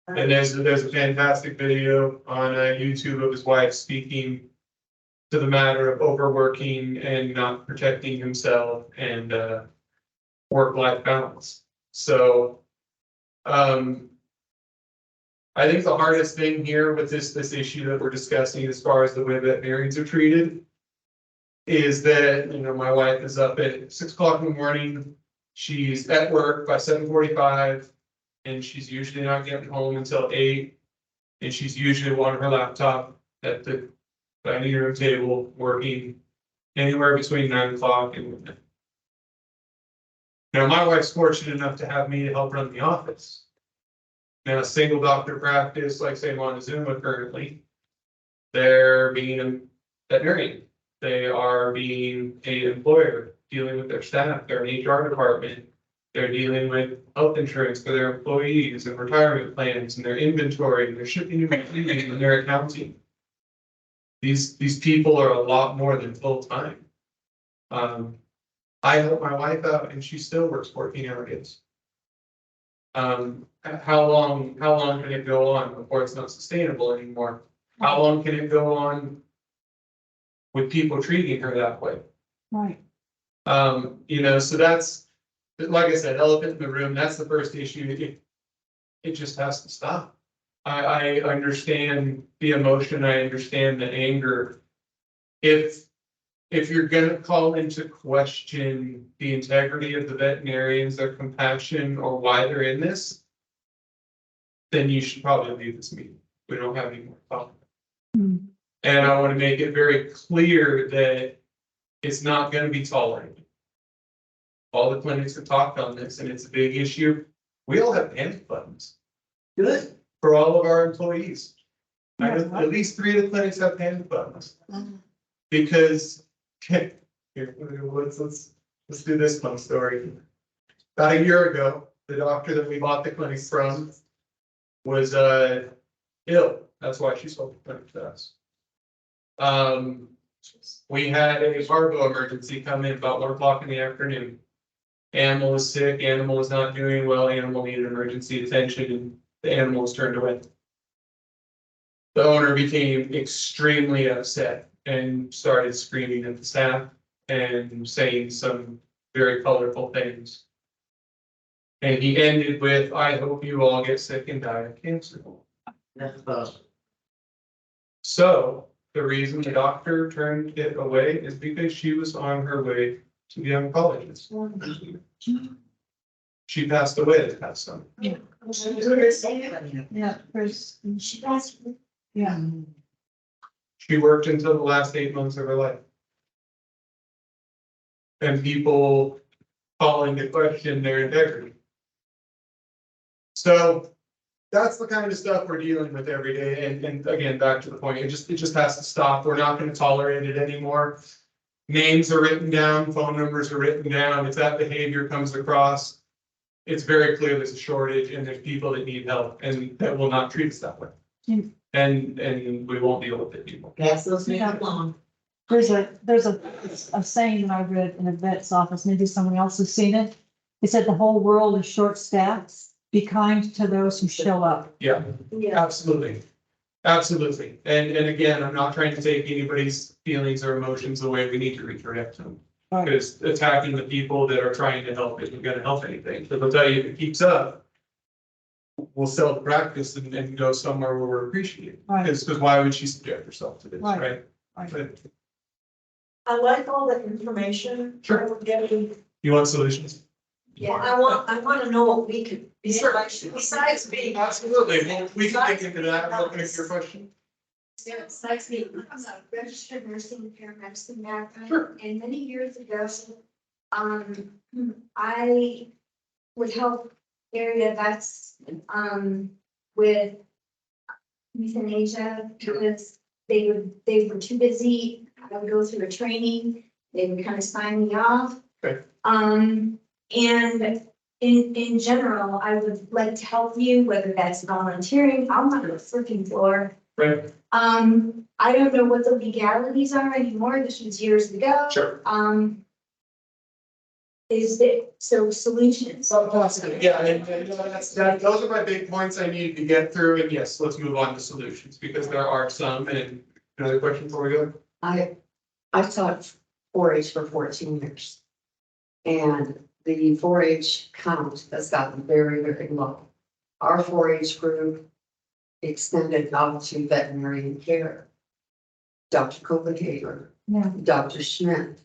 And there's a fantastic video on YouTube of his wife speaking to the matter of overworking and not protecting himself and work-life balance. So I think the hardest thing here with this issue that we're discussing as far as the way veterinarians are treated is that, my wife is up at 6 o'clock in the morning. She's at work by 7:45 and she's usually not getting home until 8. And she's usually on her laptop at the dining room table working anywhere between 9 o'clock and midnight. Now, my wife's fortunate enough to have me to help run the office. Now, a single doctor practice, like say Montezuma currently, they're being a veterinarian. They are being an employer, dealing with their staff, they're an HR department. They're dealing with health insurance for their employees and retirement plans and their inventory, and their shipping and receiving and their accounting. These people are a lot more than full-time. I help my wife out and she still works 14-hour days. How long can it go on before it's not sustainable anymore? How long can it go on with people treating her that way? Right. So that's, like I said, elephant in the room, that's the first issue. It just has to stop. I understand the emotion, I understand the anger. If you're gonna call into question the integrity of the veterinarians, their compassion, or why they're in this, then you should probably leave this meeting. We don't have any more talk. Mm. And I want to make it very clear that it's not gonna be tolerated. All the clinics have talked on this, and it's a big issue. We all have panic buttons. Good. For all of our employees. I know at least 3 of the clinics have panic buttons. Because, here, let's do this fun story. About a year ago, the doctor that we bought the clinic from was ill. That's why she sold the clinic to us. We had a parvo emergency come in about 1 o'clock in the afternoon. Animal was sick, animal was not doing well, animal needed emergency attention, and the animal was turned away. The owner became extremely upset and started screaming at the staff and saying some very colorful things. And he ended with, "I hope you all get sick and die of cancer." So the reason the doctor turned it away is because she was on her way to the oncologist. She passed away this past summer. Yeah, Chris. She passed. Yeah. She worked until the last 8 months of her life. And people calling to question their integrity. So that's the kind of stuff we're dealing with every day. And again, back to the point, it just has to stop. We're not going to tolerate it anymore. Names are written down, phone numbers are written down. If that behavior comes across, it's very clear there's a shortage and there's people that need help and that will not treat us that way. Mm. And we won't deal with it anymore. Pass those names along. There's a saying that I read in a vet's office, maybe someone else has seen it. It said the whole world is short staffed. Be kind to those who show up. Yeah, absolutely. Absolutely. And again, I'm not trying to take anybody's feelings or emotions away. We need to redirect them. Right. Because attacking the people that are trying to help isn't gonna help anything. But they'll tell you if it keeps up, we'll sell the practice and go somewhere where we're appreciated. Right. Because why would she subject herself to this, Right. right? Right. But I like all the information. Sure. We're getting. you want solutions? Yeah, I want to know what we could, besides being. Absolutely. Well, we can dig into that. I'm looking at your question. Besides me, I'm a registered nursing paramedicine background. Sure. And many years ago, I would help area vets, with euthanasia because they were too busy. I would go through a training, they would kind of sign me off. Okay. And in general, I would like to help you, whether that's volunteering, I'm not looking for. Right. I don't know what the legalities are anymore, this was years ago. Sure. Is it, so solutions? Yeah, and those are my big points I needed to get through, and yes, let's move on to solutions, because there are some, and another question before we go? I taught 4-H for 14 years. And the 4-H count has gotten very, very low. Our 4-H group extended out to veterinarian care. Dr. Koppenhafer, Yeah. Dr. Schmidt.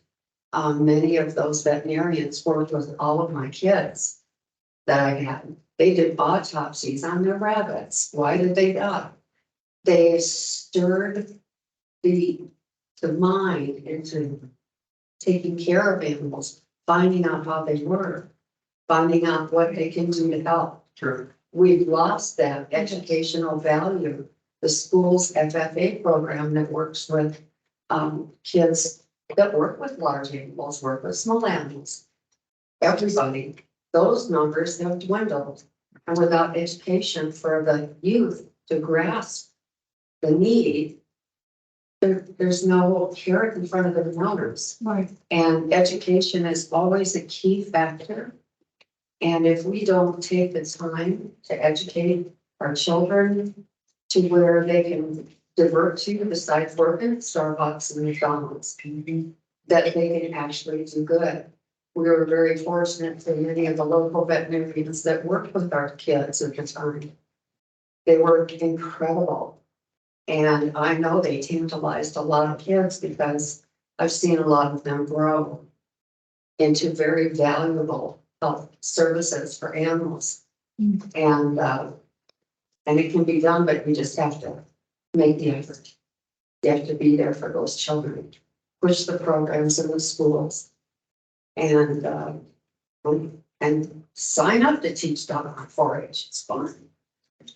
Many of those veterinarians worked with all of my kids that I had. They did autopsies on their rabbits. Why did they die? They stirred the mind into taking care of animals, finding out how they work, finding out what they can do to help. Sure. We've lost that educational value. The school's FFA program that works with kids that work with large animals, work with small animals. Everybody, those numbers have dwindled. And without education for the youth to grasp the need, there's no carrot in front of the nose. Right. And education is always a key factor. And if we don't take the time to educate our children to where they can divert to besides working at Starbucks and McDonald's, that they can actually do good. We were very fortunate for many of the local veterinarians that worked with our kids at the time. They were incredible. And I know they tantalized a lot of kids because I've seen a lot of them grow into very valuable health services for animals. And it can be done, but you just have to make the effort. You have to be there for those children, push the programs in the schools, and sign up to teach dog on 4-H. It's fun.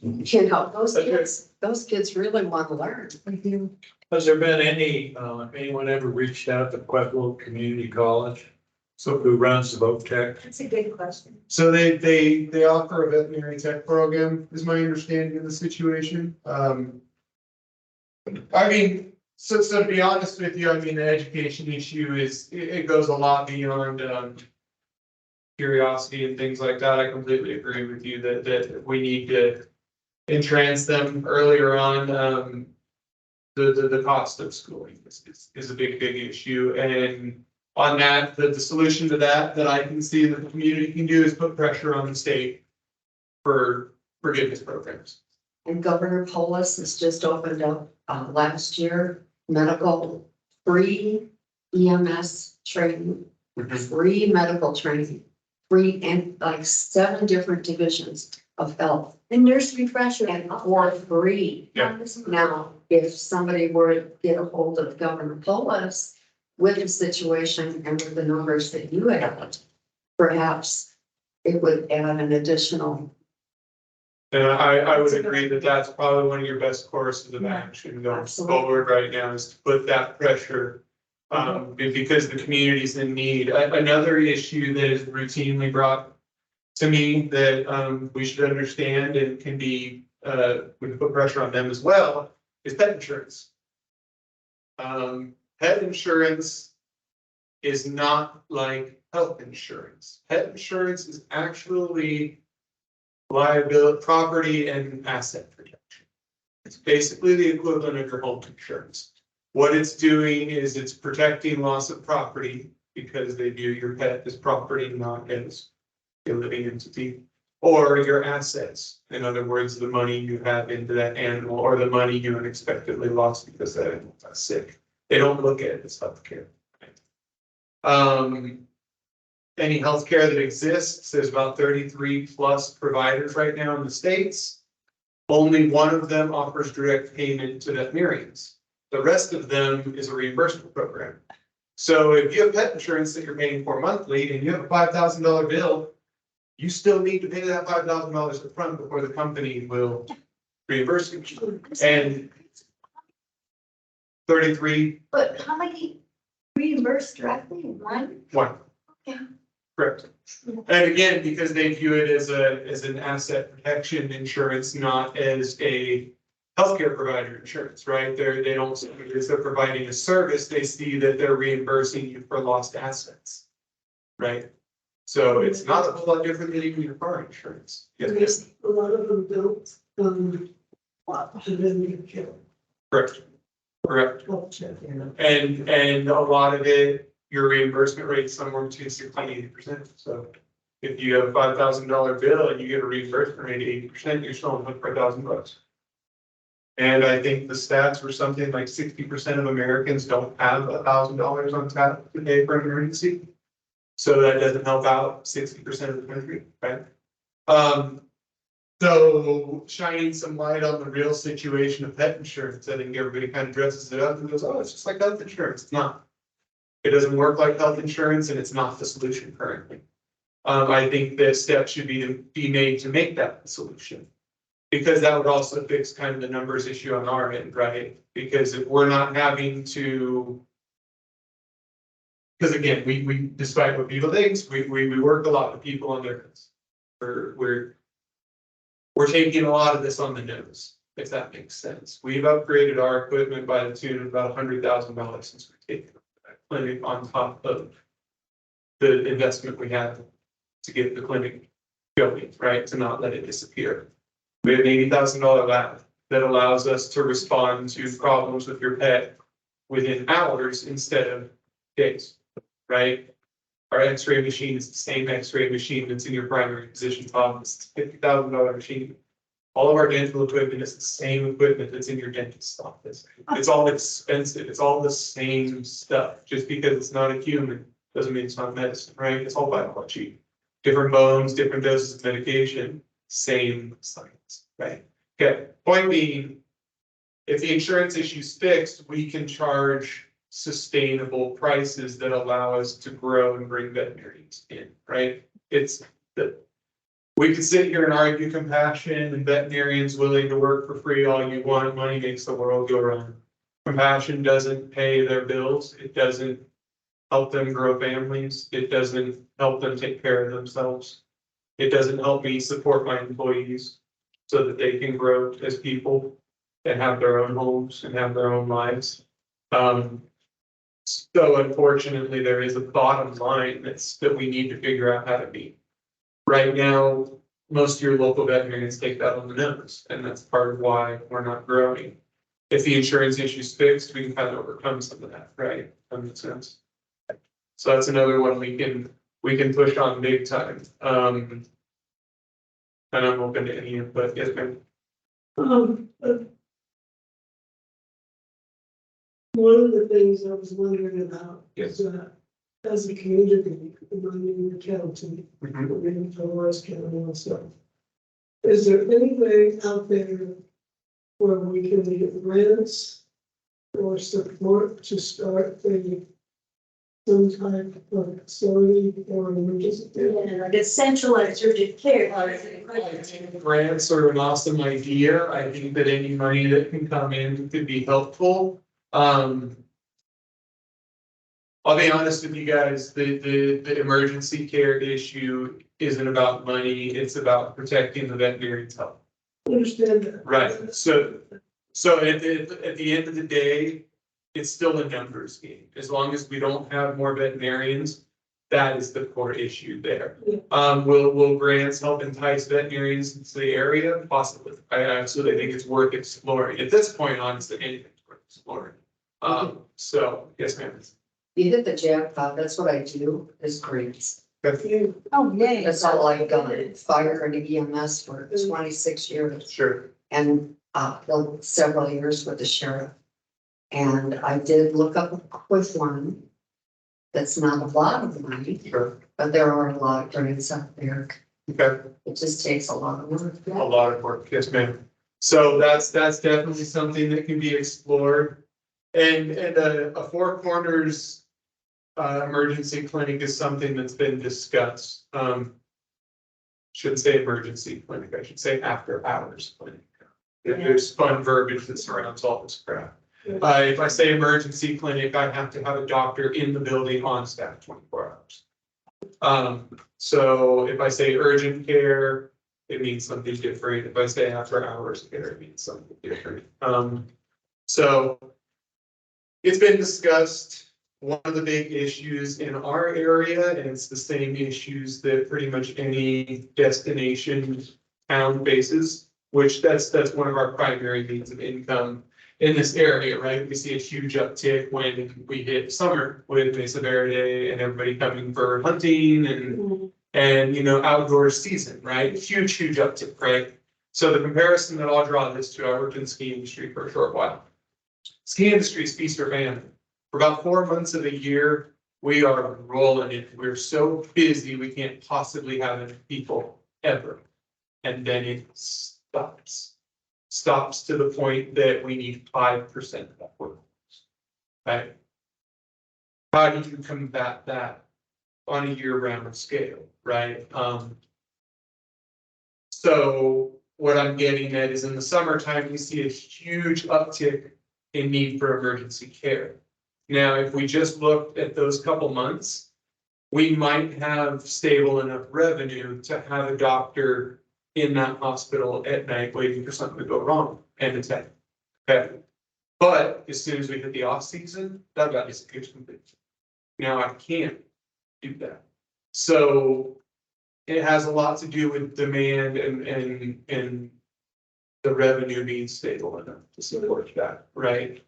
You can't help those kids. Those kids really want to learn. They do. Has there been anyone ever reached out to Pueblo Community College? So who runs the voc tech? That's a good question. So they offer a veterinary tech program, is my understanding of the situation. I mean, so to be honest with you, I mean, the education issue it goes a lot beyond curiosity and things like that. I completely agree with you that we need to entrance them earlier on. The cost of schooling is a big issue, and on that, the solution to that I can see that the community can do is put pressure on the state for forgiveness programs. And Governor Polis has just opened up last year, medical free EMS training, free medical training, free and like 7 different divisions of health. And nurse refresher. And for free. Yeah. Now, if somebody were to get a hold of Governor Polis with the situation and with the numbers that you had, perhaps it would add an additional. And I would agree that that's probably one of your best courses of action going forward right now is to put that pressure. Because the community's in need. Another issue that is routinely brought to me that we should understand and can be, we can put pressure on them as well, is pet insurance. Pet insurance is not like health insurance. Pet insurance is actually liability, property and asset protection. It's basically the equivalent of your home insurance. What it's doing is it's protecting loss of property because they view your pet as property, not as a living entity, or your assets. In other words, the money you have into that animal or the money you unexpectedly lost because that animal got sick. They don't look at it as healthcare. Any healthcare that exists, there's about 33 plus providers right now in the States. Only one of them offers direct payment to veterinarians. The rest of them is a reimbursement program. So if you have pet insurance that you're paying for monthly and you have a $5,000 bill, you still need to pay that $5,000 up front before the company will reimburse you. And 33. But how many reimbursed directly? One? Okay. Correct. And again, because they view it as an asset protection insurance, not as a healthcare provider insurance, right? They don't see it as they're providing a service. They see that they're reimbursing you for lost assets, right? So it's not a whole lot different than even your car insurance. Yes. A lot of them don't, Correct. Correct. And a lot of it, your reimbursement rate is somewhere between 60 and 80%. So if you have a $5,000 bill and you get a reimbursement rate of 80%, you're still looking for $1,000. And I think the stats were something like 60% of Americans don't have $1,000 on tap to pay for an emergency. So that doesn't help out 60% of the country, right? So shining some light on the real situation of pet insurance, I think everybody kind of dresses it up and goes, oh, it's just like health insurance. It's not. It doesn't work like health insurance and it's not the solution currently. I think that steps should be made to make that the solution. Because that would also fix kind of the numbers issue on our end, right? Because if we're not having to. Because again, we, despite what people think, we work a lot with people on their. We're taking a lot of this on the nose, if that makes sense. We've upgraded our equipment by the tune of about $100,000 since we've taken that clinic on top of the investment we had to get the clinic going, right? To not let it disappear. We have an $80,000 lab that allows us to respond to problems with your pet within hours instead of days, right? Our X-ray machine is the same X-ray machine that's in your primary physician's office. It's a $50,000 machine. All of our dental equipment is the same equipment that's in your dentist's office. It's all expensive. It's all the same stuff. Just because it's not a human doesn't mean it's not medicine, right? It's all biology. Different bones, different doses of medication, same science, right? Okay, point being, if the insurance issue's fixed, we can charge sustainable prices that allow us to grow and bring veterinarians in, right? It's the, we could sit here and argue compassion and veterinarians willing to work for free all you want, money makes the world go round. Compassion doesn't pay their bills, it doesn't help them grow families, it doesn't help them take care of themselves. It doesn't help me support my employees so that they can grow as people and have their own homes and have their own lives. So unfortunately, there is a bottom line that we need to figure out how to meet. Right now, most of your local veterinarians take that on the nose, and that's part of why we're not growing. If the insurance issue's fixed, we can kind of overcome some of that, right? That makes sense. So that's another one we can push on big time. And I'm open to any input, yes, ma'am. One of the things I was wondering about Yes. is, as a community, running the county, in Dolores County and stuff. Is there any way out there where we can get grants or support to start some type of facility or emergency? Yeah, like a centralized urgent care. Grants are an awesome idea. I think that any money that can come in could be helpful. I'll be honest with you guys, the emergency care issue isn't about money, it's about protecting the veterinarian's health. Understand that. Right, so at the end of the day, it's still a numbers game. As long as we don't have more veterinarians, that is the core issue there. Will grants help entice veterinarians into the area? Possibly. I absolutely think it's worth exploring. At this point, honestly, anything's worth exploring. So, yes, ma'am. You hit the jackpot, that's what I do, is grants. Oh, yay. That's all I've done, fire and EMS for 26 years. Sure. And several years with the sheriff. And I did look up a quick one. That's not a lot of money, Sure. but there are a lot of grants out there. Okay. It just takes a lot of work. A lot of work, yes, ma'am. So that's definitely something that can be explored. And a Four Corners emergency clinic is something that's been discussed. Shouldn't say emergency clinic, I should say after hours clinic. There's fun verbiage that surrounds all this crap. If I say emergency clinic, I have to have a doctor in the building on staff 24 hours. So if I say urgent care, it means something different. If I say after hours care, it means something different. So it's been discussed. One of the big issues in our area, and it's the same issues that pretty much any destination town faces, which that's one of our primary means of income in this area, right? We see a huge uptick when we hit summer with Mesa Verde and everybody coming for hunting and outdoor season, right? Huge uptick, right? So the comparison that I'll draw this to, I worked in the ski industry for a short while. Ski industry is feast or famine. For about 4 months of the year, we are rolling it. We're so busy, we can't possibly have enough people ever. And then it stops to the point that we need 5% of that workforce. Right? how do you combat that on a year-round scale, right? So what I'm getting at is in the summertime, you see a huge uptick in need for emergency care. Now, if we just looked at those couple months, we might have stable enough revenue to have a doctor in that hospital at night waiting for something to go wrong and attend. Okay. But as soon as we hit the off season, that disappears completely. Now I can't do that. So it has a lot to do with demand and the revenue being stable enough to support that, right?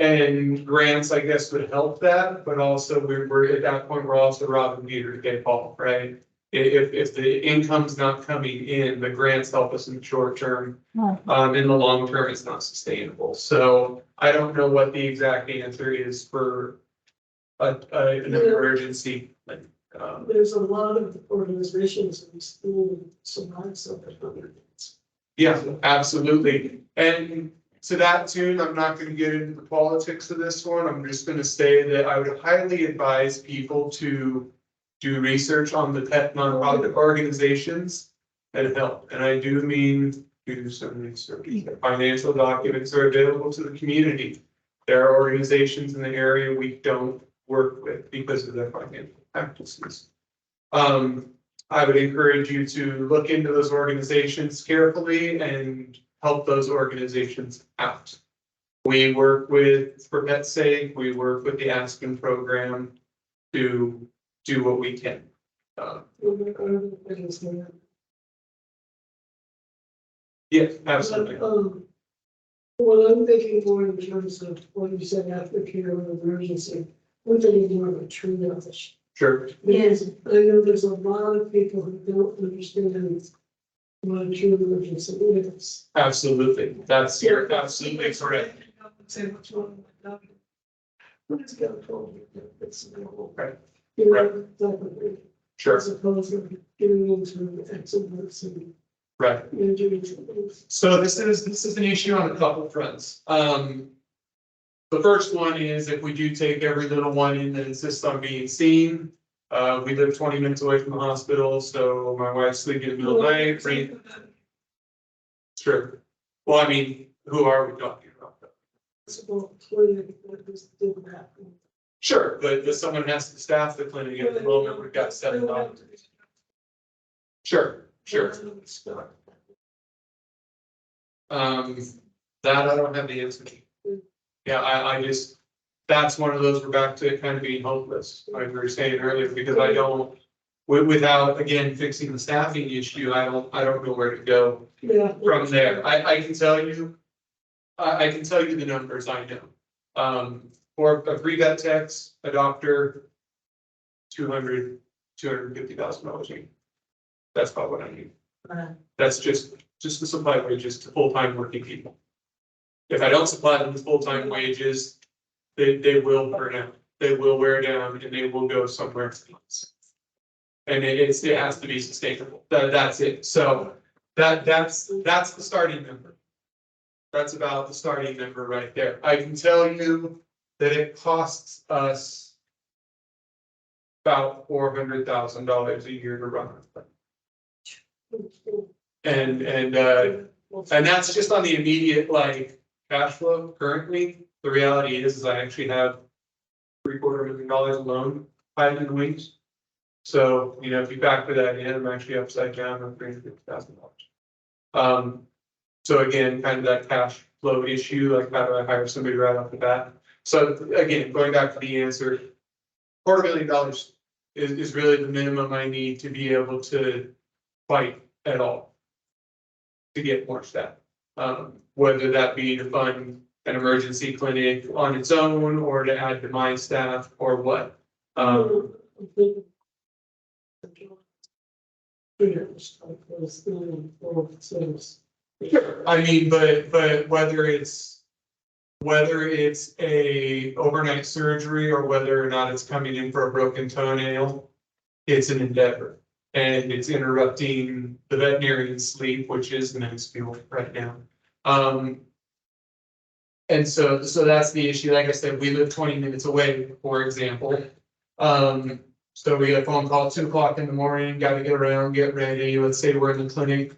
And grants, I guess, would help that, but also we're at that point, we're also robbing Peter to pay Paul, right? If the income's not coming in, the grants help us in the short term. In the long term, it's not sustainable. So I don't know what the exact answer is for an emergency. There's a lot of organizations in school survive something. Yeah, absolutely. And to that tune, I'm not going to get into the politics of this one. I'm just going to say that I would highly advise people to do research on the pet nonprofit organizations that help. And I do mean do some research. The financial documents are available to the community. There are organizations in the area we don't work with because of their financial practices. I would encourage you to look into those organizations carefully and help those organizations out. We work with, for Pet's sake, we work with the Aspen program to do what we can. Yes, absolutely. Well, I'm thinking more in terms of what you said after care or emergency. I'm thinking more of a triage. Sure. Because I know there's a lot of people who don't understand what a true emergency is. Absolutely. You're absolutely correct. Say what's wrong with my doctor. What is going on? It's Right. you know, definitely. Sure. As opposed to getting into experts and Right. injuries. So this is an issue on a couple fronts. The first one is if we do take every little one in that insists on being seen. We live 20 minutes away from the hospital, so my wife's sleeping in the middle of the night. Sure. Well, I mean, who are we talking about? Sure, but someone has to staff the clinic at the moment. We've got 7 doctors. Sure. That I don't have the answer to. Yeah, I just, that's one of those, we're back to kind of being hopeless, like we were saying earlier, because I don't, without, again, fixing the staffing issue, I don't know where to go from there. I can tell you, I can tell you the numbers I know. For a 3 vet techs, a doctor, $250,000 a year. That's about what I need. That's just the supply wages to full-time working people. If I don't supply them with full-time wages, they will burn out, they will wear down, and they will go somewhere else. And it has to be sustainable. That's it. So that's the starting number. That's about the starting number right there. I can tell you that it costs us about $400,000 a year to run. And that's just on the immediate, like, cash flow currently. The reality is I actually have $750,000 alone tied in the wings. So, you know, if you factor that in, I'm actually upside down on $350,000. So again, kind of that cash flow issue, like how do I hire somebody right off the bat? So again, going back to the answer, $250,000 is really the minimum I need to be able to fight at all. To get more staff, whether that be to fund an emergency clinic on its own or to add to my staff or what. Sure. I mean, but whether it's a overnight surgery or whether or not it's coming in for a broken toenail, it's an endeavor. And it's interrupting the veterinarian sleep, which is minuscule right now. And so that's the issue. Like I said, we live 20 minutes away, for example. So we get a phone call at 2 o'clock in the morning, gotta get around, get ready. Let's say we're in the clinic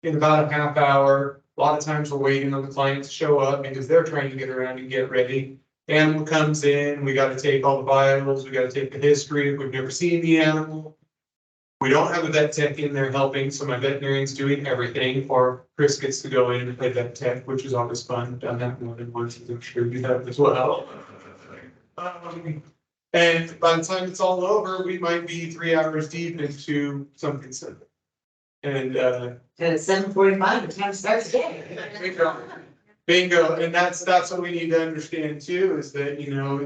in about a half hour. A lot of times we're waiting on the client to show up because they're trying to get around and get ready. Animal comes in, we gotta take all the vitals, we gotta take the history, if we've never seen the animal. We don't have a vet tech in there helping, so my veterinarian's doing everything, or Chris gets to go in and play vet tech, which is always fun. I've done that more than once, as I'm sure you have as well. And by the time it's all over, we might be 3 hours deep into something simple. And And at 7:45, the time starts again. bingo, and that's what we need to understand too, is that, you know,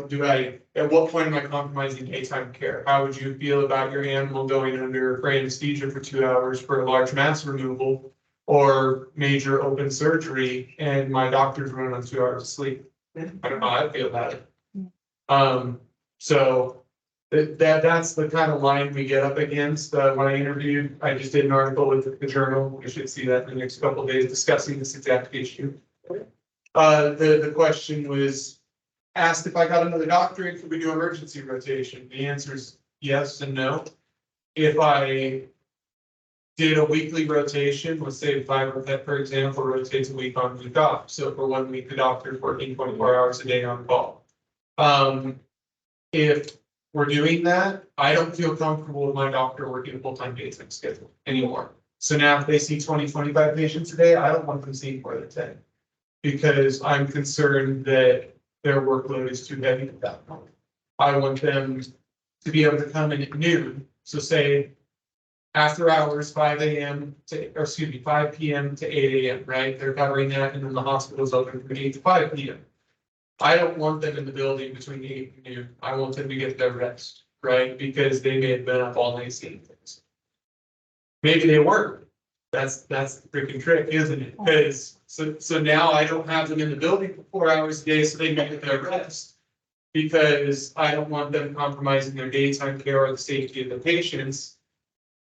at what point am I compromising daytime care? How would you feel about your animal going under anesthesia for 2 hours for a large mass removal or major open surgery and my doctor's running on 2 hours of sleep? I don't know how I feel about it. So that's the kind of line we get up against. When I interviewed, I just did an article with the journal. You should see that in the next couple of days discussing this exact issue. The question was asked if I got another doctor and could we do emergency rotation? The answer is yes and no. If I did a weekly rotation, let's say Fiber Pet, for example, rotates a week on, week off. So for 1 week, the doctor's working 24 hours a day on call. If we're doing that, I don't feel comfortable with my doctor working a full-time daytime schedule anymore. So now if they see 20-25 patients a day, I don't want them seeing more than 10. Because I'm concerned that their workload is too heavy at that point. I want them to be able to come in at noon. So say after hours, 5 p.m. to 8 a.m., right? They're covering that, and then the hospital's open from 8 to 5 p.m. I don't want them in the building between 8 and noon. I want them to get their rest, right? Because they may have been up all night seeing things. Maybe they weren't. That's the freaking trick, isn't it? Because so now I don't have them in the building for 4 hours a day so they can get their rest. Because I don't want them compromising their daytime care or the safety of the patients.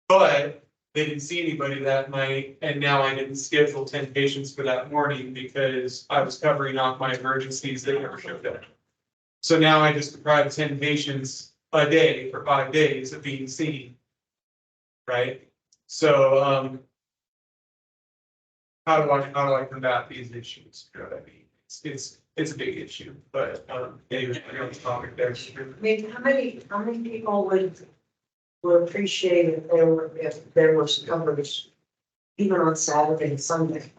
But they didn't see anybody that night, and now I didn't schedule 10 patients for that morning because I was covering off my emergencies that never showed up. So now I just deprived 10 patients a day for 5 days of being seen. Right? So how do I combat these issues? You know what I mean? It's a big issue, but anyway, I don't topic there. I mean, how many people would appreciate if there was coverage even on Saturday and Sunday?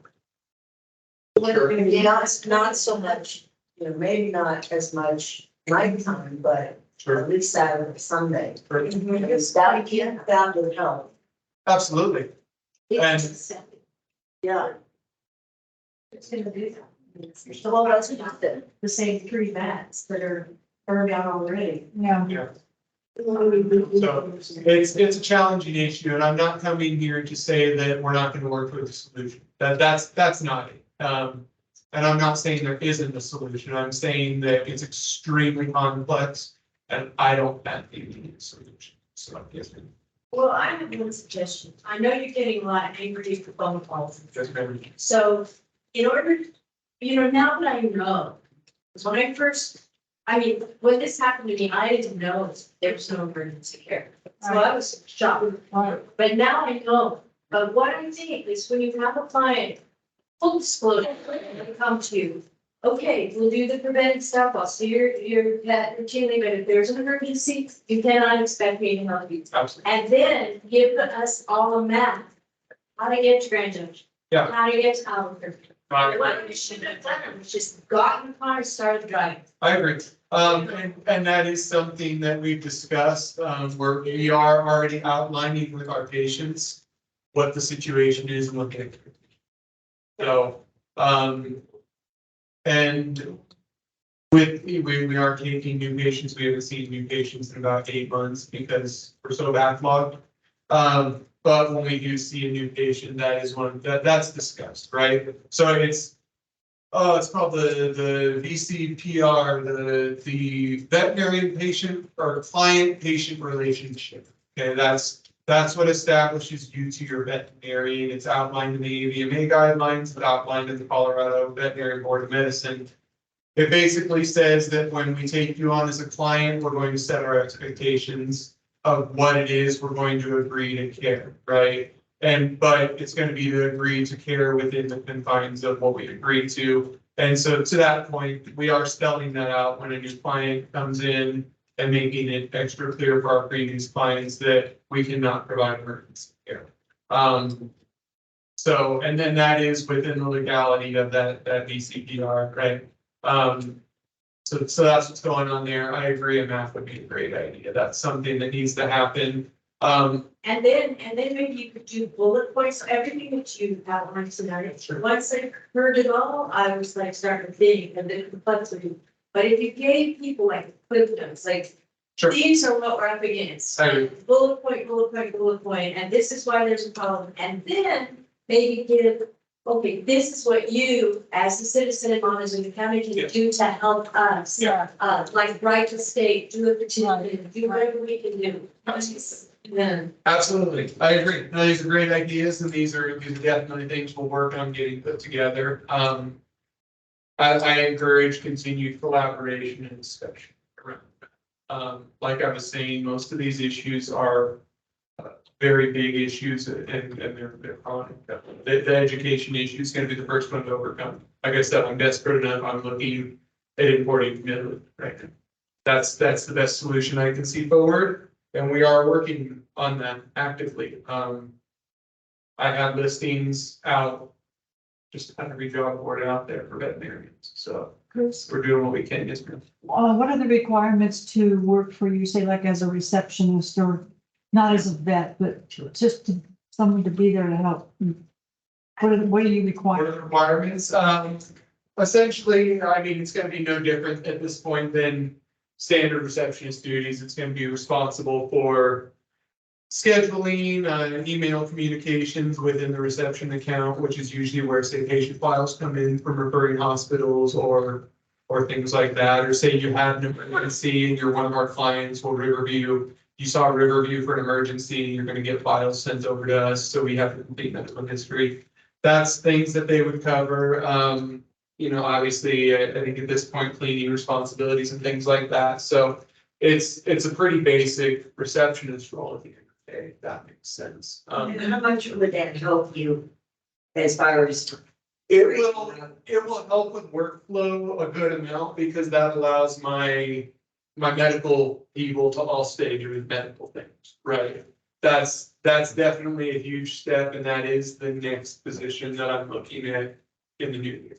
Not so much, maybe not as much nighttime, but Sure. at least Saturday, Sunday. Sure. Because that would help. Absolutely. And Yeah. It's gonna do that. Well, that's not the same 3 vets that are burned out already. Yeah. so it's a challenging issue, and I'm not coming here to say that we're not going to work with a solution. That's not it. And I'm not saying there isn't a solution. I'm saying that it's extremely complex, and I don't have the immediate solution. So yes, ma'am. Well, I have one suggestion. I know you're getting a lot of angry phone calls. Yes, ma'am. So in order, now that I know, because when this happened to me, I didn't know there was no emergency care. So I was shocked. But now I know. But what I think is when you have a client, full disclosure, they come to you, okay, we'll do the preventive stuff. I'll see your pet routinely, but if there's an emergency, you cannot expect me to help you. Absolutely. And then give us all a map, how to get to Grand Junction. Yeah. How to get to Albuquerque. What we should have done was just got in the car and started driving. I agree. And that is something that we've discussed, where we are already outlining with our patients what the situation is and what they can do. So, and we are taking new patients. We haven't seen new patients in about 8 months because we're so backlogged. But when we do see a new patient, that is that's discussed, right? So it's called the VCPR, the veterinarian patient or client patient relationship. Okay, that's That's what establishes you to your veterinarian. It's outlined in the AVMA guidelines, it's outlined in the Colorado Veterinary Board of Medicine. It basically says that when we take you on as a client, we're going to set our expectations of what it is we're going to agree to care, right? But it's going to be to agree to care within the confines of what we agree to. And so to that point, we are spelling that out when a new client comes in and making it extra clear for our previous clients that we cannot provide emergency care. So, and then that is within the legality of that VCPR, right? So that's what's going on there. I agree, a map would be a great idea. That's something that needs to happen. And then maybe you could do bullet points, everything that you outlined tonight. Once I heard it all, I was like starting to think of the complexity. But if you gave people like cliff notes, like, Sure. these are what we're up against. I agree. Bullet point, bullet point, bullet point, and this is why there's a problem. And then maybe give, okay, this is what you, as a citizen in Montezuma County, can do to help us. Yeah. Like write to state, do a petition, do whatever we can do. Yeah. Absolutely, I agree. No, these are great ideas, and these are definitely things we'll work on getting put together. I encourage continued collaboration and discussion around that. Like I was saying, most of these issues are very big issues, and they're chronic. The education issue is going to be the first one to overcome. Like I said, I'm desperate enough. I'm looking at importing commitment right now. That's the best solution I can see forward. And we are working on that actively. I have listings out, just kind of every job board out there for veterinarians. So Chris, we're doing what we can. Yes, ma'am. what are the requirements to work for you, say like as a receptionist or not as a vet, but just someone to be there to help? What do you What are require? the requirements? Essentially, I mean, it's going to be no different at this point than standard receptionist duties. It's going to be responsible for scheduling, email communications within the reception account, which is usually where, say, patient files come in from referring hospitals or things like that. Or say you had an emergency and you're one of our clients, or Riverview. You saw Riverview for an emergency, you're going to get files sent over to us, so we have to complete medical history. That's things that they would cover. Obviously, I think at this point, cleaning responsibilities and things like that. So it's a pretty basic receptionist role at the end of the day, if that makes sense. And how much would that help you as far as? It will help with workflow a good amount, because that allows my medical people to all stay doing medical things, right? That's definitely a huge step, and that is the next position that I'm looking at in the new year.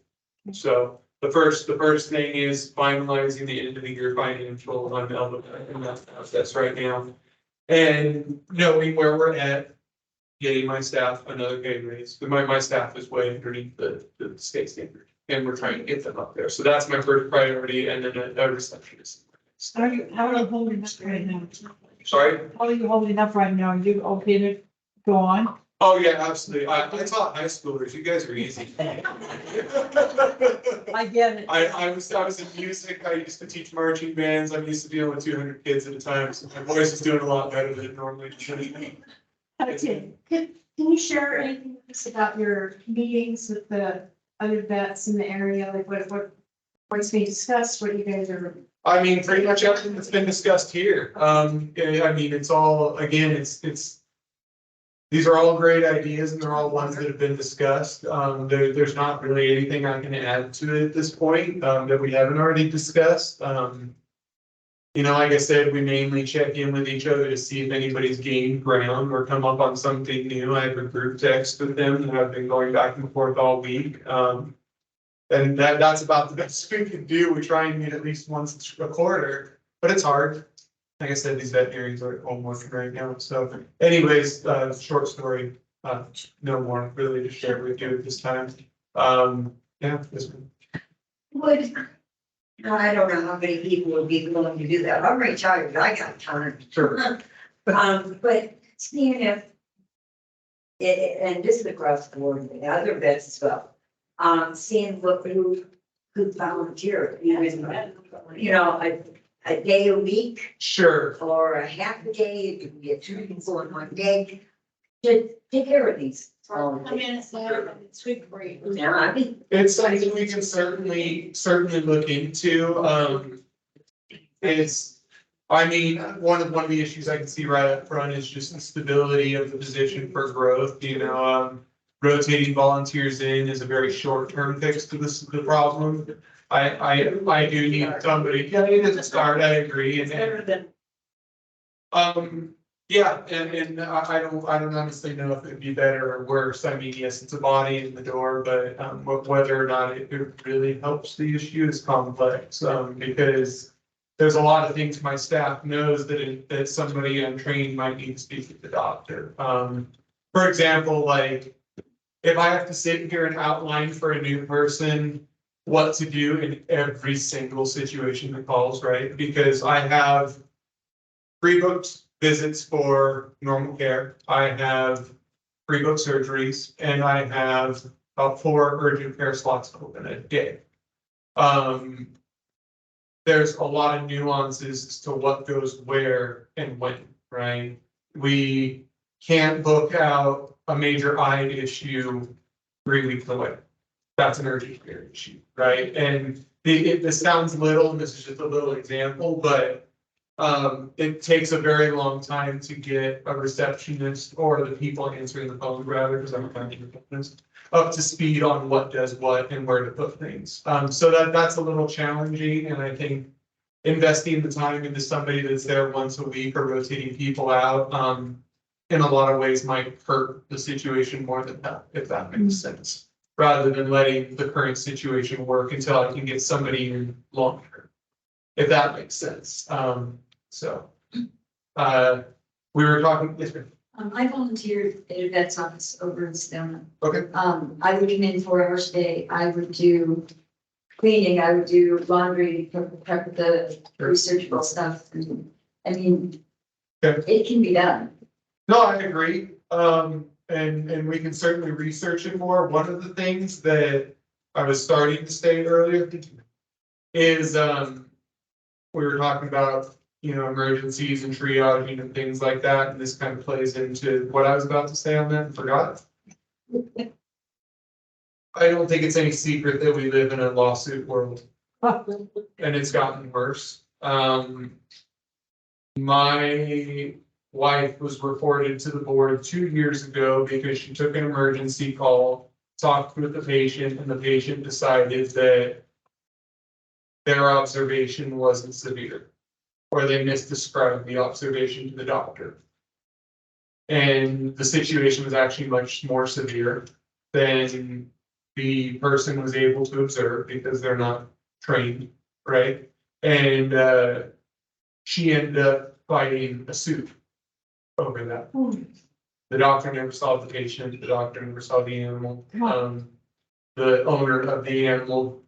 So the first thing is finalizing the end of the year financial. I'm in that process right now. And knowing where we're at, getting my staff another pay raise. My staff is way underneath the state standard, and we're trying to get them up there. So that's my first priority, and then a receptionist. How are you holding up right now? Sorry? How are you holding up right now? Are you okay to go on? Oh, yeah, absolutely. I taught high schoolers. You guys are easy. I get it. I was in music. I used to teach marching bands. I'm used to dealing with 200 kids at a time. So my voice is doing a lot better than it normally should. Okay, can you share anything with us about your meetings with the other vets in the area, like what's being discussed, what you guys are? I mean, pretty much everything that's been discussed here. I mean, it's all, again, these are all great ideas, and they're all ones that have been discussed. There's not really anything I can add to it at this point, that we haven't already discussed. Like I said, we mainly check in with each other to see if anybody's gained ground or come up on something new. I have a group text with them that I've been going back and forth all week. And that's about the best we can do. We try and meet at least once a quarter, but it's hard. Like I said, these veterinarians are home working right now. So anyways, short story, no more really to share with you at this time. Yeah, this one. I don't know how many people would be willing to do that. I'm retired, I got time. Sure. But seeing if, and this is across the board, and other vets as well, seeing who volunteer, a day a week Sure. or a half a day, it could be a 2 people in 1 day. To take care of these. I mean, it's there, it's good for you. Now, I mean, It's something we can certainly look into. I mean, one of the issues I can see right up front is just the stability of the position for growth, rotating volunteers in is a very short-term fix to the problem. I do need somebody, yeah, it is a start, I agree, Better than. yeah, and I don't honestly know if it'd be better or worse. I mean, yes, it's a body in the door, but whether or not it really helps the issue is complex, because there's a lot of things my staff knows that somebody untrained might need to speak with the doctor. For example, like if I have to sit here and outline for a new person what to do in every single situation that calls, right? Because I have pre-booked visits for normal care. I have pre-booked surgeries, and I have about 4 urgent care slots open a day. There's a lot of nuances as to what goes where and when, right? We can't book out a major eye issue 3 weeks away. That's an urgent care issue, right? And this sounds little, and this is just a little example, but it takes a very long time to get a receptionist or the people answering the phone, rather, because I'm finding the phone up to speed on what does what and where to put things. So that's a little challenging, and I think investing the time into somebody that's there once a week or rotating people out, in a lot of ways might hurt the situation more than that, if that makes sense. Rather than letting the current situation work until I can get somebody in long term, if that makes sense. We were talking, yes, ma'am. I volunteered at a vet's office over in Sedona. Okay. I would come in 4 hours a day. I would do cleaning, I would do laundry, prep the researchable stuff. And I mean, it can be done. No, I agree. And we can certainly research it more. One of the things that I was starting to state earlier is, we were talking about, emergencies and triaging and things like that. And this kind of plays into what I was about to say on that and forgot. I don't think it's any secret that we live in a lawsuit world. And it's gotten worse. My wife was reported to the board 2 years ago because she took an emergency call, talked with the patient, and the patient decided that their observation wasn't severe, or they misdescribed the observation to the doctor. And the situation was actually much more severe than the person was able to observe because they're not trained, right? And she ended up fighting a suit over that. The doctor never saw the patient, the doctor never saw the animal. The owner of the animal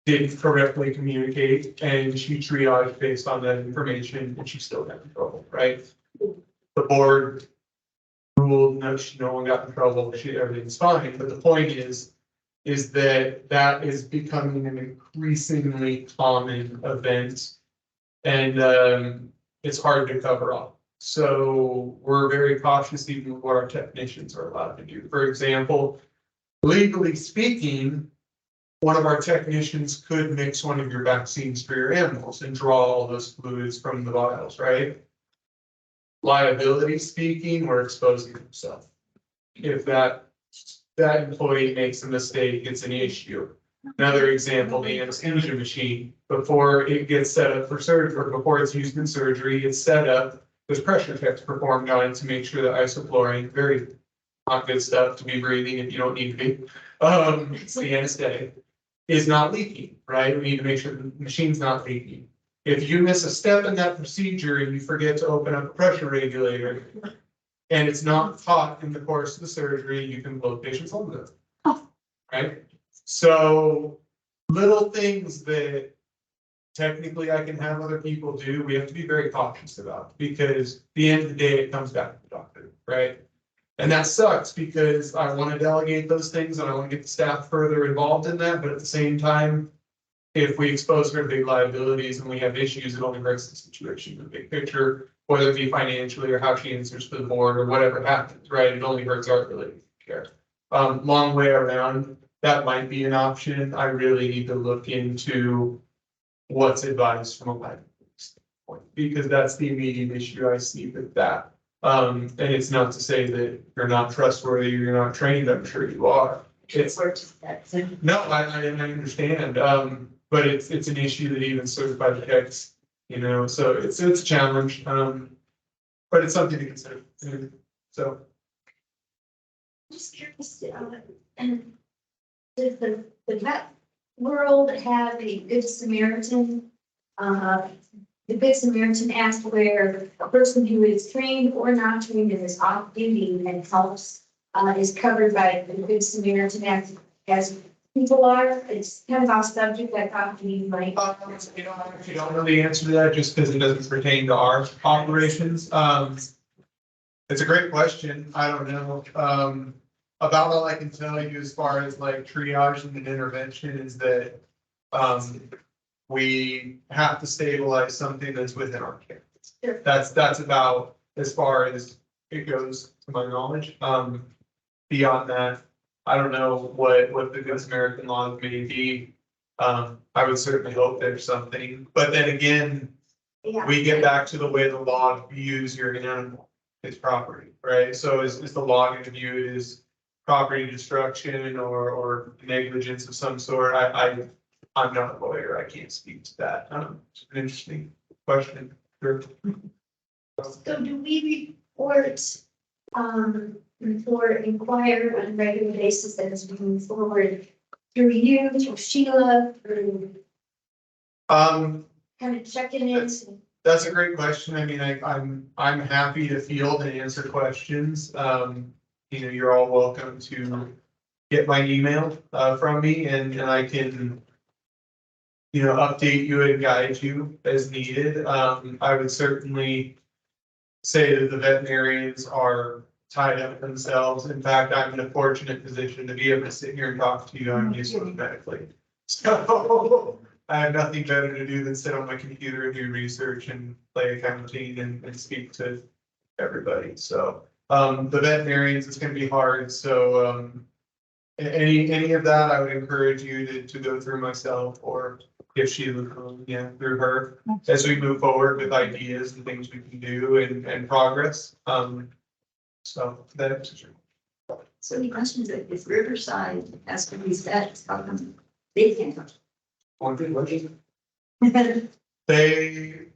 didn't correctly communicate, and she triaged based on that information, and she still got in trouble, right? The board ruled no one got in trouble, everything's fine, but the point is that is becoming an increasingly common event, and it's hard to cover up. So we're very cautious even with what our technicians are allowed to do. For example, legally speaking, one of our technicians could mix one of your vaccines for your animals and draw all those fluids from the vials, right? Liability speaking, we're exposing himself. If that employee makes a mistake, it's an issue. Another example, the anesthesia machine, before it gets set up for surgery, or before it's used in surgery, it's set up, there's pressure checks performed on it to make sure that isoflurane, very not good stuff to be breathing if you don't need to be. It's the anesthetic, is not leaking, right? We need to make sure the machine's not leaking. If you miss a step in that procedure and you forget to open up a pressure regulator, and it's not caught in the course of the surgery, you can blow patients on them. Right? So little things that technically I can have other people do, we have to be very cautious about, because at the end of the day, it comes back to the doctor, right? And that sucks because I want to delegate those things and I want to get the staff further involved in that, but at the same time, if we expose her to big liabilities and we have issues, it only hurts the situation, the big picture, whether it be financially or how she answers to the board or whatever happens, right? It only hurts our ability to care. Long way around, that might be an option. I really need to look into what's advised from a liability standpoint, because that's the immediate issue I see with that. And it's not to say that you're not trustworthy, you're not trained, I'm sure you are. It's no, I understand, but it's an issue that even certified techs, you know, so it's a challenge, but it's something to consider, so. Just curious, and does the vet world have a Good Samaritan? The Good Samaritan Act where a person who is trained or not trained and is off duty and helps is covered by the Good Samaritan Act as people are. It's kind of off subject. I thought you might. You know, I actually don't know the answer to that just because it doesn't pertain to our operations. It's a great question. I don't know. About all I can tell you as far as like triage and intervention is that we have to stabilize something that's within our care. Sure. That's about as far as it goes to my knowledge. Beyond that, I don't know what the Good Samaritan laws may be. I would certainly hope there's something, but then again, we get back to the way the law views your animal, its property, right? So is the law going to view it as property destruction or negligence of some sort? I'm not a lawyer. I can't speak to that. It's an interesting question. Sure. So do we report, or inquire on a regular basis that is moving forward through you, through Sheila, through kind of checking in? That's a great question. I mean, I'm happy to field and answer questions. You know, you're all welcome to get my email from me and I can, you know, update you and guide you as needed. I would certainly say that the veterinarians are tied up themselves. In fact, I'm in a fortunate position to be able to sit here and talk to you. I'm useless medically. So I have nothing better to do than sit on my computer and do research and play accounting and speak to everybody. So the veterinarians, it's going to be hard. So any of that, I would encourage you to go through myself or if she through her as we move forward with ideas and things we can do and progress. So that's true. So the question is that if Riverside has to be set, how come they can't? One good question. They,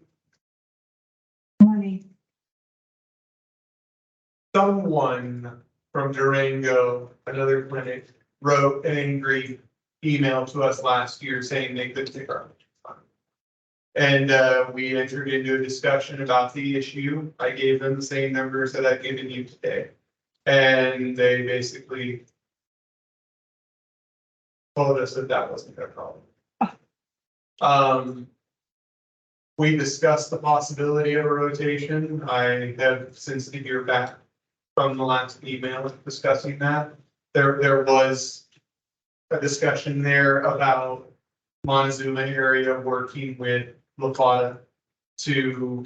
Money. someone from Durango, another clinic, wrote an angry email to us last year saying they couldn't take our money. And we entered into a discussion about the issue. I gave them the same numbers that I've given you today. And they basically told us that that wasn't their problem. We discussed the possibility of a rotation. I have since the year back from the last email discussing that. There was a discussion there about Montezuma area working with La Plata to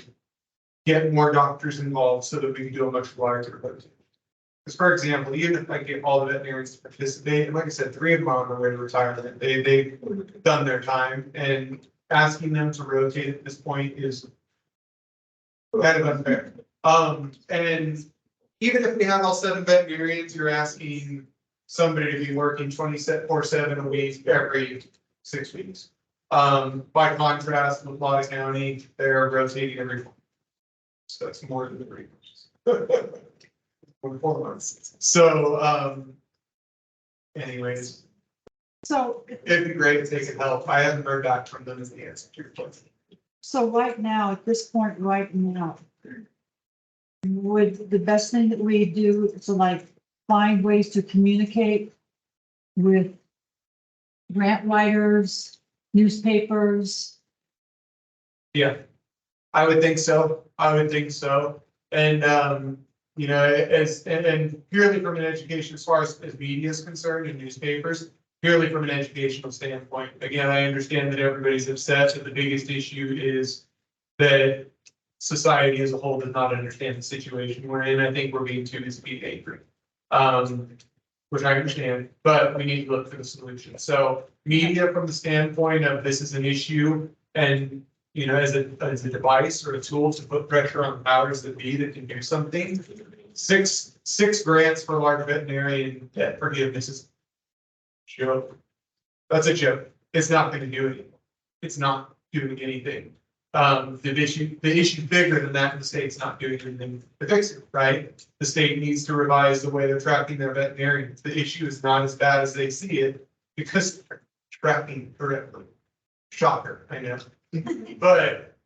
get more doctors involved so that we can do a much larger rotation. Because for example, even if I get all the veterinarians to participate, and like I said, 3 of them are on their way to retirement, they've done their time, and asking them to rotate at this point is kind of unfair. And even if we have all 7 veterinarians, you're asking somebody to be working 24/7 a week every 6 weeks. By contrast, with La Plata County, they're rotating every 4 months. So it's more than 3 months. 4 months. So, anyways, So, it'd be great if they could help. I haven't heard back from them as the answer to your question. so right now, at this point, right now, would the best thing that we do is to like find ways to communicate with grant writers, newspapers? Yeah, I would think so. I would think so. And, you know, and purely from an education as far as media is concerned and newspapers, purely from an educational standpoint. Again, I understand that everybody's upset, that the biggest issue is that society as a whole does not understand the situation we're in. I think we're being too busy being angry. Which I understand, but we need to look for the solution. So media from the standpoint of this is an issue and, you know, as a device or a tool to put pressure on the powers that be that can do something. Six grants for large veterinarian debt forgiveness is a joke. That's a joke. It's not gonna do anything. It's not doing anything. The issue bigger than that, the state's not doing anything to fix it, right? The state needs to revise the way they're tracking their veterinarians. The issue is not as bad as they see it because they're tracking correctly. Shocker, I know. But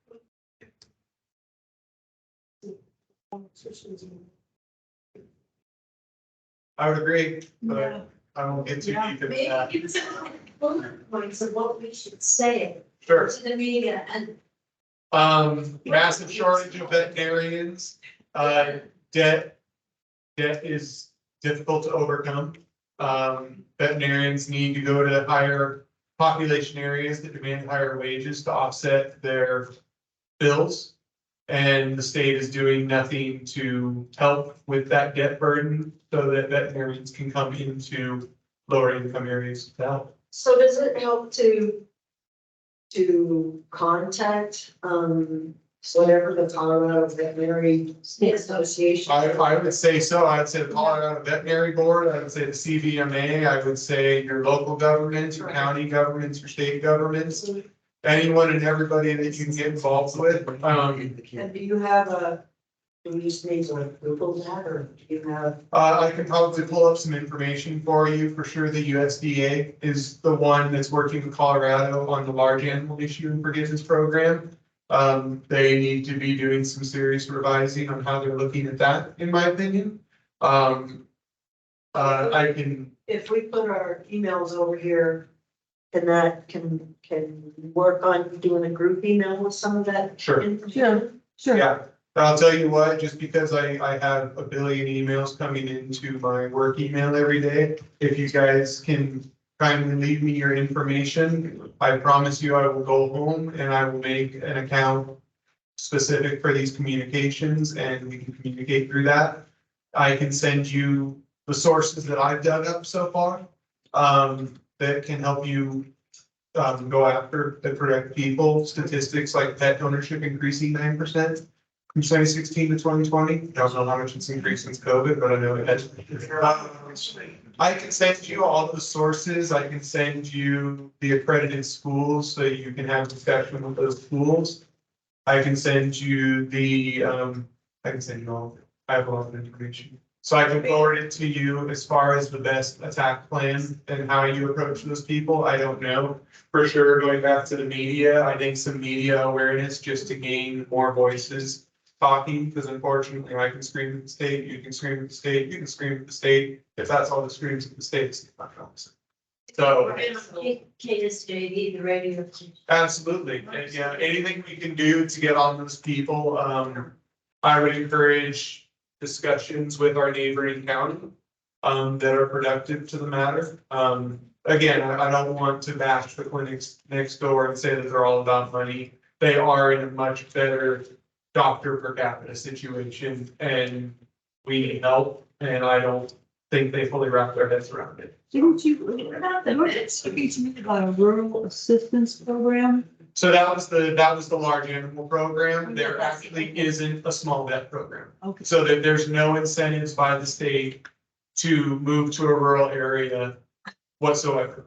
I would agree, but I won't get too deep into Maybe that. give us a bullet points of what we should say Sure. to the media and. Massive shortage of veterinarians, debt is difficult to overcome. Veterinarians need to go to higher population areas that demand higher wages to offset their bills. And the state is doing nothing to help with that debt burden so that veterinarians can come into lower income areas to help. So does it help to contact, whatever the Colorado Veterinary Association? I would say so. I would say the Colorado Veterinary Board, I would say the CVMA, I would say your local governments, your county governments, your state governments. Anyone and everybody that you can get involved with. And do you have do we just need to like Google that, or do you have? I can probably pull up some information for you. For sure, the USDA is the one that's working with Colorado on the large animal issue and forgiveness program. They need to be doing some serious revising on how they're looking at that, in my opinion. I can. If we put our emails over here, and that can work on doing a group email with some of that. Sure. information? Sure. Yeah, I'll tell you what, just because I have a billion emails coming into my work email every day, if you guys can kindly leave me your information, I promise you I will go home and I will make an account specific for these communications and we can communicate through that. I can send you the sources that I've dug up so far, that can help you go after the correct people. Statistics like pet ownership increasing 9% from 2016 to 2020. I don't know how much it's increased since COVID, but I know it has. I can send you all the sources. I can send you the accredited schools so you can have discussion with those schools. I can send you the, I can send you all of it. I have a lot of information. So I can forward it to you as far as the best attack plan and how you approach those people. I don't know. For sure, going back to the media, I think some media awareness just to gain more voices talking, because unfortunately I can scream at the state, you can scream at the state, you can scream at the state. If that's all the screams at the state, it's not helpful. So. KSJV, the radio. Absolutely. And yeah, anything we can do to get on those people, I would encourage discussions with our neighboring county that are productive to the matter. Again, I don't want to bash the clinics next door and say that they're all about money. They are in a much better doctor per capita situation and we need help. And I don't think they fully wrap their heads around it. Didn't you, it's speaking to me about a rural assistance program? So that was the large animal program. There actually isn't a small vet program. Okay. So that there's no incentives by the state to move to a rural area whatsoever.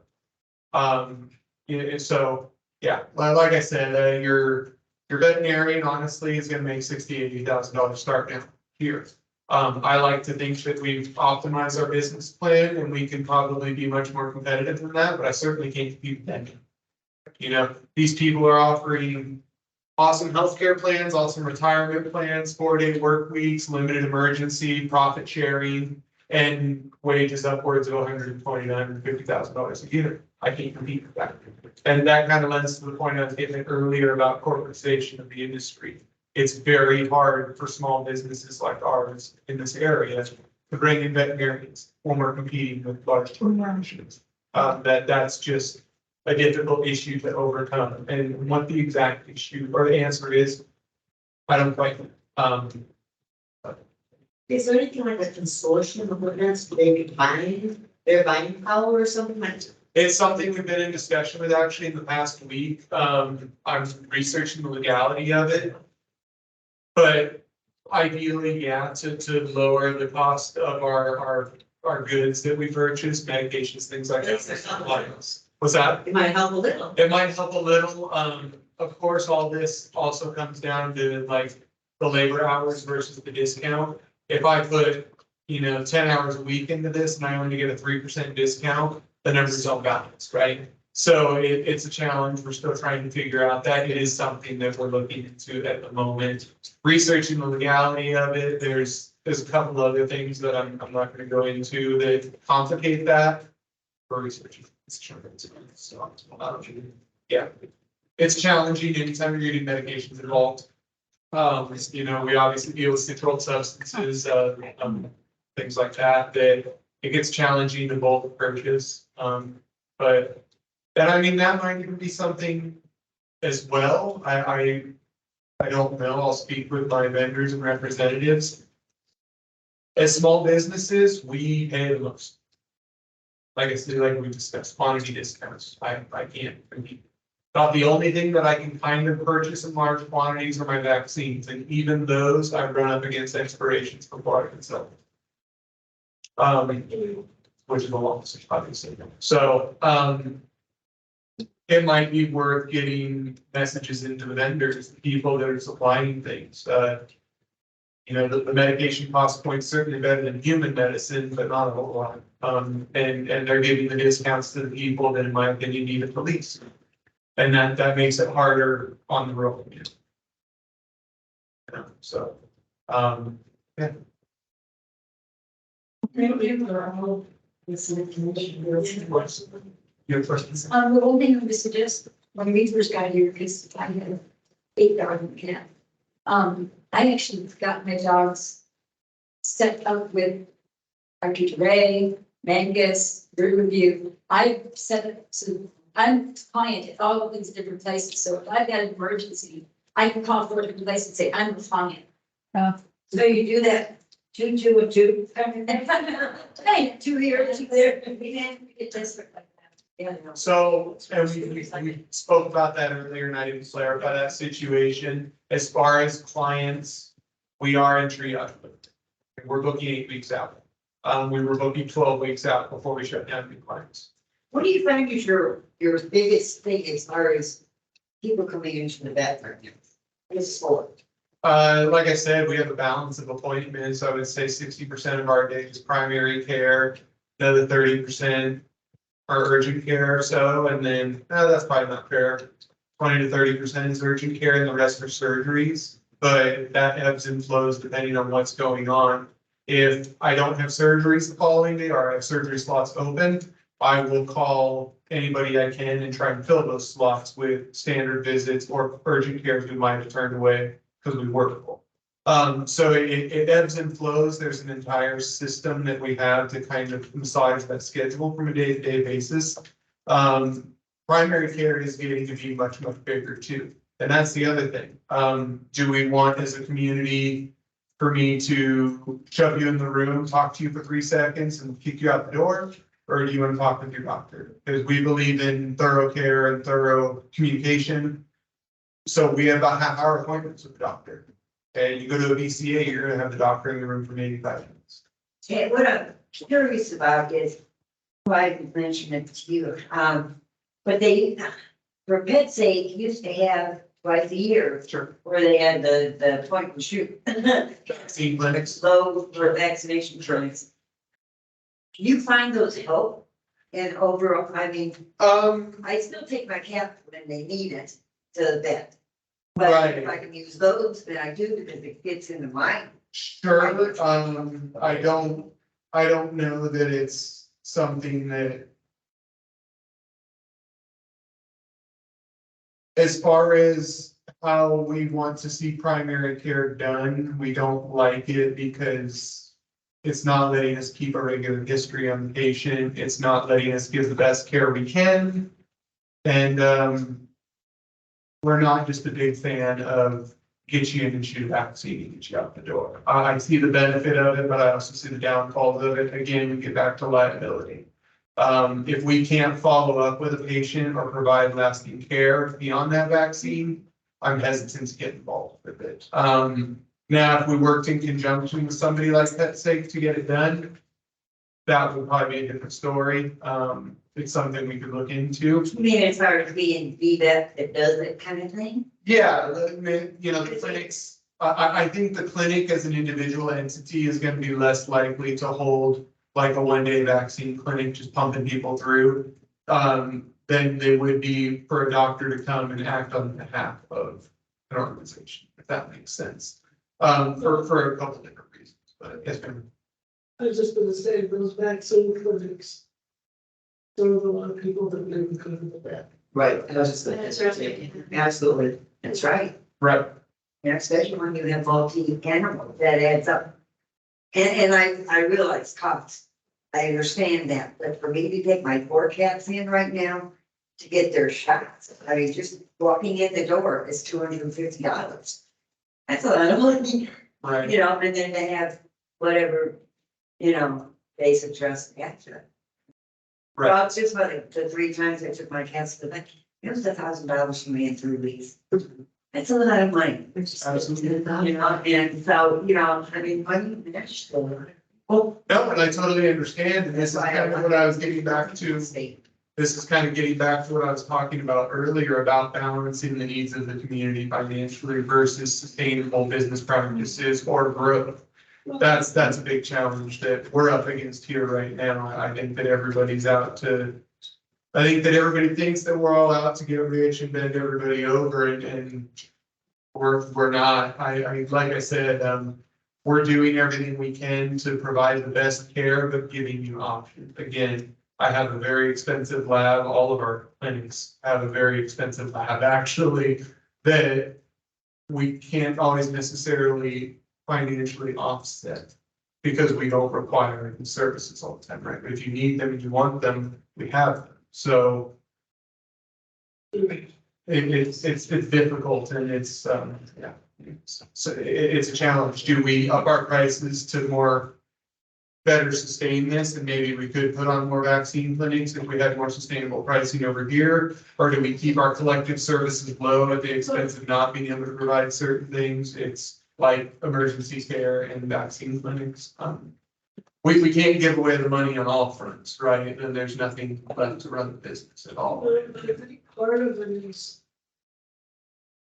So, yeah, like I said, your veterinarian honestly is gonna make $60,000-$80,000 start now here. I like to think that we've optimized our business plan and we can probably be much more competitive than that, but I certainly can't compete with that. You know, these people are offering awesome healthcare plans, awesome retirement plans, 4-day work weeks, limited emergency, profit sharing, and wages upwards of $149,000-$150,000 a year. I can't compete with that. And that kind of lends to the point I was getting at earlier about corporatization of the industry. It's very hard for small businesses like ours in this area to bring in veterinarians when we're competing with large corporations. That's just a difficult issue to overcome. And what the exact issue or the answer is, I don't quite, Is there anything like a consortium of events they could bind, their buying power or something like? it's something we've been in discussion with actually in the past week. I'm researching the legality of it. But ideally, yeah, to lower the cost of our goods that we purchase, medications, things like that. What's that? It might help a little. It might help a little. Of course, all this also comes down to like the labor hours versus the discount. If I put, 10 hours a week into this and I only get a 3% discount, the numbers don't balance, right? So it's a challenge. We're still trying to figure out that. It is something that we're looking into at the moment. Researching the legality of it. There's a couple other things that I'm not gonna go into that complicate that. For researching. It's challenging. So, yeah. It's challenging anytime you're getting medications involved. We obviously deal with controlled substances, things like that, that it gets challenging to bulk purchase. But that might even be something as well. I don't know. I'll speak with my vendors and representatives. As small businesses, we pay the most. Like I said, like we discussed, quantity discounts. I can't compete. Not the only thing that I can kind of purchase in large quantities are my vaccines, and even those I've run up against expirations before I can sell them. Which is a loss, obviously. So, it might be worth getting messages into the vendors, the people that are supplying things. The medication cost point's certainly better than human medicine, but not a whole lot. And they're giving the discounts to the people that, in my opinion, need it the least. And that makes it harder on the road. So, yeah. Thank you for all this information. Your questions? The one thing I would suggest, when we first got here, because I had 8 dogs and a cat. I actually got my dogs set up with Dr. Ray, Mangus, Riverview. I set up, so I'm client at all of these different places, so if I've got an emergency, I can call 4 different places and say, I'm a client. So you do that 2, 2, and 2. Hey, 2 here, 2 there, we get desperate like that. Yeah. So, and we spoke about that earlier, and I didn't clarify that situation. As far as clients, we are in triage. We're booking 8 weeks out. We were booking 12 weeks out before we shut down new clients. What do you find is your biggest thing as far as people coming into the vet practice? It's sport. Like I said, we have a balance of appointments. I would say 60% of our day is primary care, another 30% are urgent care or so, and then that's probably not fair. 20 to 30% is urgent care, and the rest are surgeries. But that ebbs and flows depending on what's going on. If I don't have surgeries the following day, or I have surgery slots open, I will call anybody I can and try and fill those slots with standard visits or urgent care we might have turned away because we work full. So it ebbs and flows. There's an entire system that we have to kind of massage that schedule from a day-to-day basis. Primary care is getting to be much, much bigger too. And that's the other thing. Do we want as a community for me to shove you in the room, talk to you for 3 seconds and kick you out the door? Or do you want to talk with your doctor? Because we believe in thorough care and thorough communication. So we have about half-hour appointments with the doctor. And you go to a BCA, you're gonna have the doctor in the room for maybe 5 minutes. Yeah, what I'm curious about is, why I mentioned it to you, but they, for pet's sake, used to have twice a year. Sure. Where they had the point and shoot. Vaccine clinics. Those for vaccination clinics. Do you find those help? And overall, I still take my cat when they need it to the vet. But Right. if I can use those, then I do, because it gets into mine. Sure, I don't know that it's something that. As far as how we want to see primary care done, we don't like it because It's not letting us keep a regular history on the patient. It's not letting us give the best care we can. And we're not just a big fan of get you in and shoot a vaccine and get you out the door. I see the benefit of it, but I also see the downfalls of it. Again, we get back to liability. If we can't follow up with a patient or provide lasting care beyond that vaccine, I'm hesitant to get involved with it. Now, if we worked in conjunction with somebody like PetSafe to get it done, that would probably be a different story. It's something we could look into. I mean, as far as being VBEP that does that kind of thing. Yeah, you know, the clinics, I think the clinic as an individual entity is gonna be less likely to hold like a one-day vaccine clinic, just pumping people through. Than they would be for a doctor to come and act on behalf of an organization, if that makes sense. For a couple different reasons, but yes, ma'am. I was just gonna say, those vaccine clinics. There was a lot of people that didn't go to that. Right, I was just gonna. That's right. Absolutely. That's right. Right. And especially when you have multi animals, that adds up. And I realize cost. I understand that, but for me to take my 4 cats in right now to get their shots, I mean, just walking in the door is $250. That's a lot of money, Right. you know, and then they have whatever, you know, they suggest extra. Right. Well, it's just about the 3 times I took my cats to the vet, it was $1,000 for me in 3 weeks. That's a lot of money. Absolutely. You know, and so, you know, I mean, when you finish the. Well, no, and I totally understand, and this is kind of what I was getting back to. This is kind of getting back to what I was talking about earlier about balancing the needs of the community financially versus sustainable business practices or growth. That's a big challenge that we're up against here right now. I think that everybody's out to. I think that everybody thinks that we're all out to get rich and bend everybody over, and we're not. I like I said, we're doing everything we can to provide the best care, but giving you options. Again, I have a very expensive lab. All of our clinics have a very expensive lab, actually, that we can't always necessarily financially offset because we don't require the services all the time, right? But if you need them and you want them, we have them. So it's difficult, and it's yeah. So it's a challenge. Do we up our prices to more better sustain this, and maybe we could put on more vaccine clinics if we had more sustainable pricing over here? Or do we keep our collective services low at the expense of not being able to provide certain things? It's like emergency care and vaccine clinics. We can't give away the money on all fronts, right? And there's nothing left to run the business at all. But I think part of it is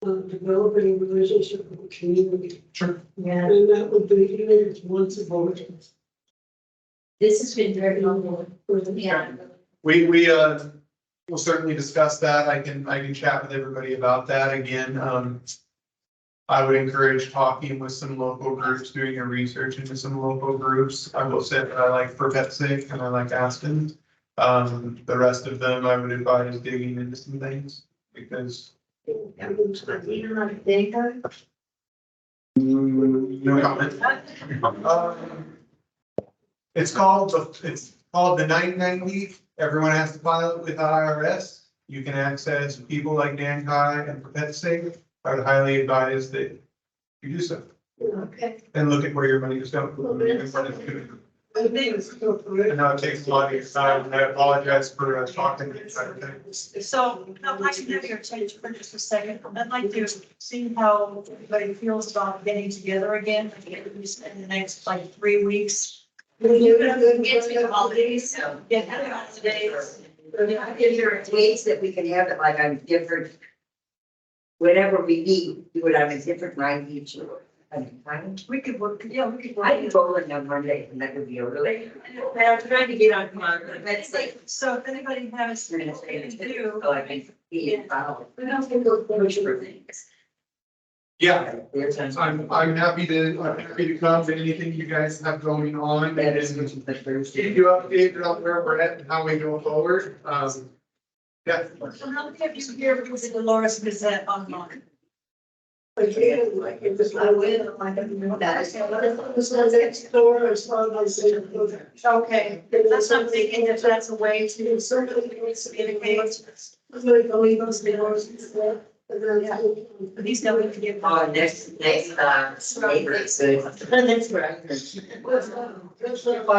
developing a relationship with the community. Sure. Yeah, And that would be, even if it's once a month. this has been very helpful. Yeah. We will certainly discuss that. I can chat with everybody about that again. I would encourage talking with some local groups, doing your research into some local groups. I will say that I like For Pet's Sake and I like Aspen. The rest of them, I would advise digging into some things because. Even on a daycare? No comment. It's called the 990. Everyone has to file it with the IRS. You can access people like Dan Kai and For Pet's Sake. I would highly advise that you do so. Okay. And look at where your money is going. I think it's still correct. I know it takes a lot of your time, and I apologize for talking to you. So, I'd like to have your attention for just a second. I'd like to see how everybody feels about getting together again, at least in the next like 3 weeks. We're doing get to the holidays, so. Get out of holidays. If there are ways that we can have it like on different. Whenever we meet, do it on a different night each year. We could work, yeah, we could work. I can bowling on Monday and that would be early. I'm trying to get on tomorrow, that's like, so if anybody has anything to do. So I can be involved. We don't think they'll push for things. Yeah, I'm happy to come to anything you guys have going on and keep you updated on where we're at and how we go forward. Yeah. So how many of you here with the Dolores Gazette online? Again, like if it's not win, I don't know that. It's not next door, it's not on the same. Okay, that's what I'm thinking, if that's a way to Somebody needs to communicate. Somebody can leave us the doors and stuff. And then. But he's going to get. Next, neighbor is good. That's right.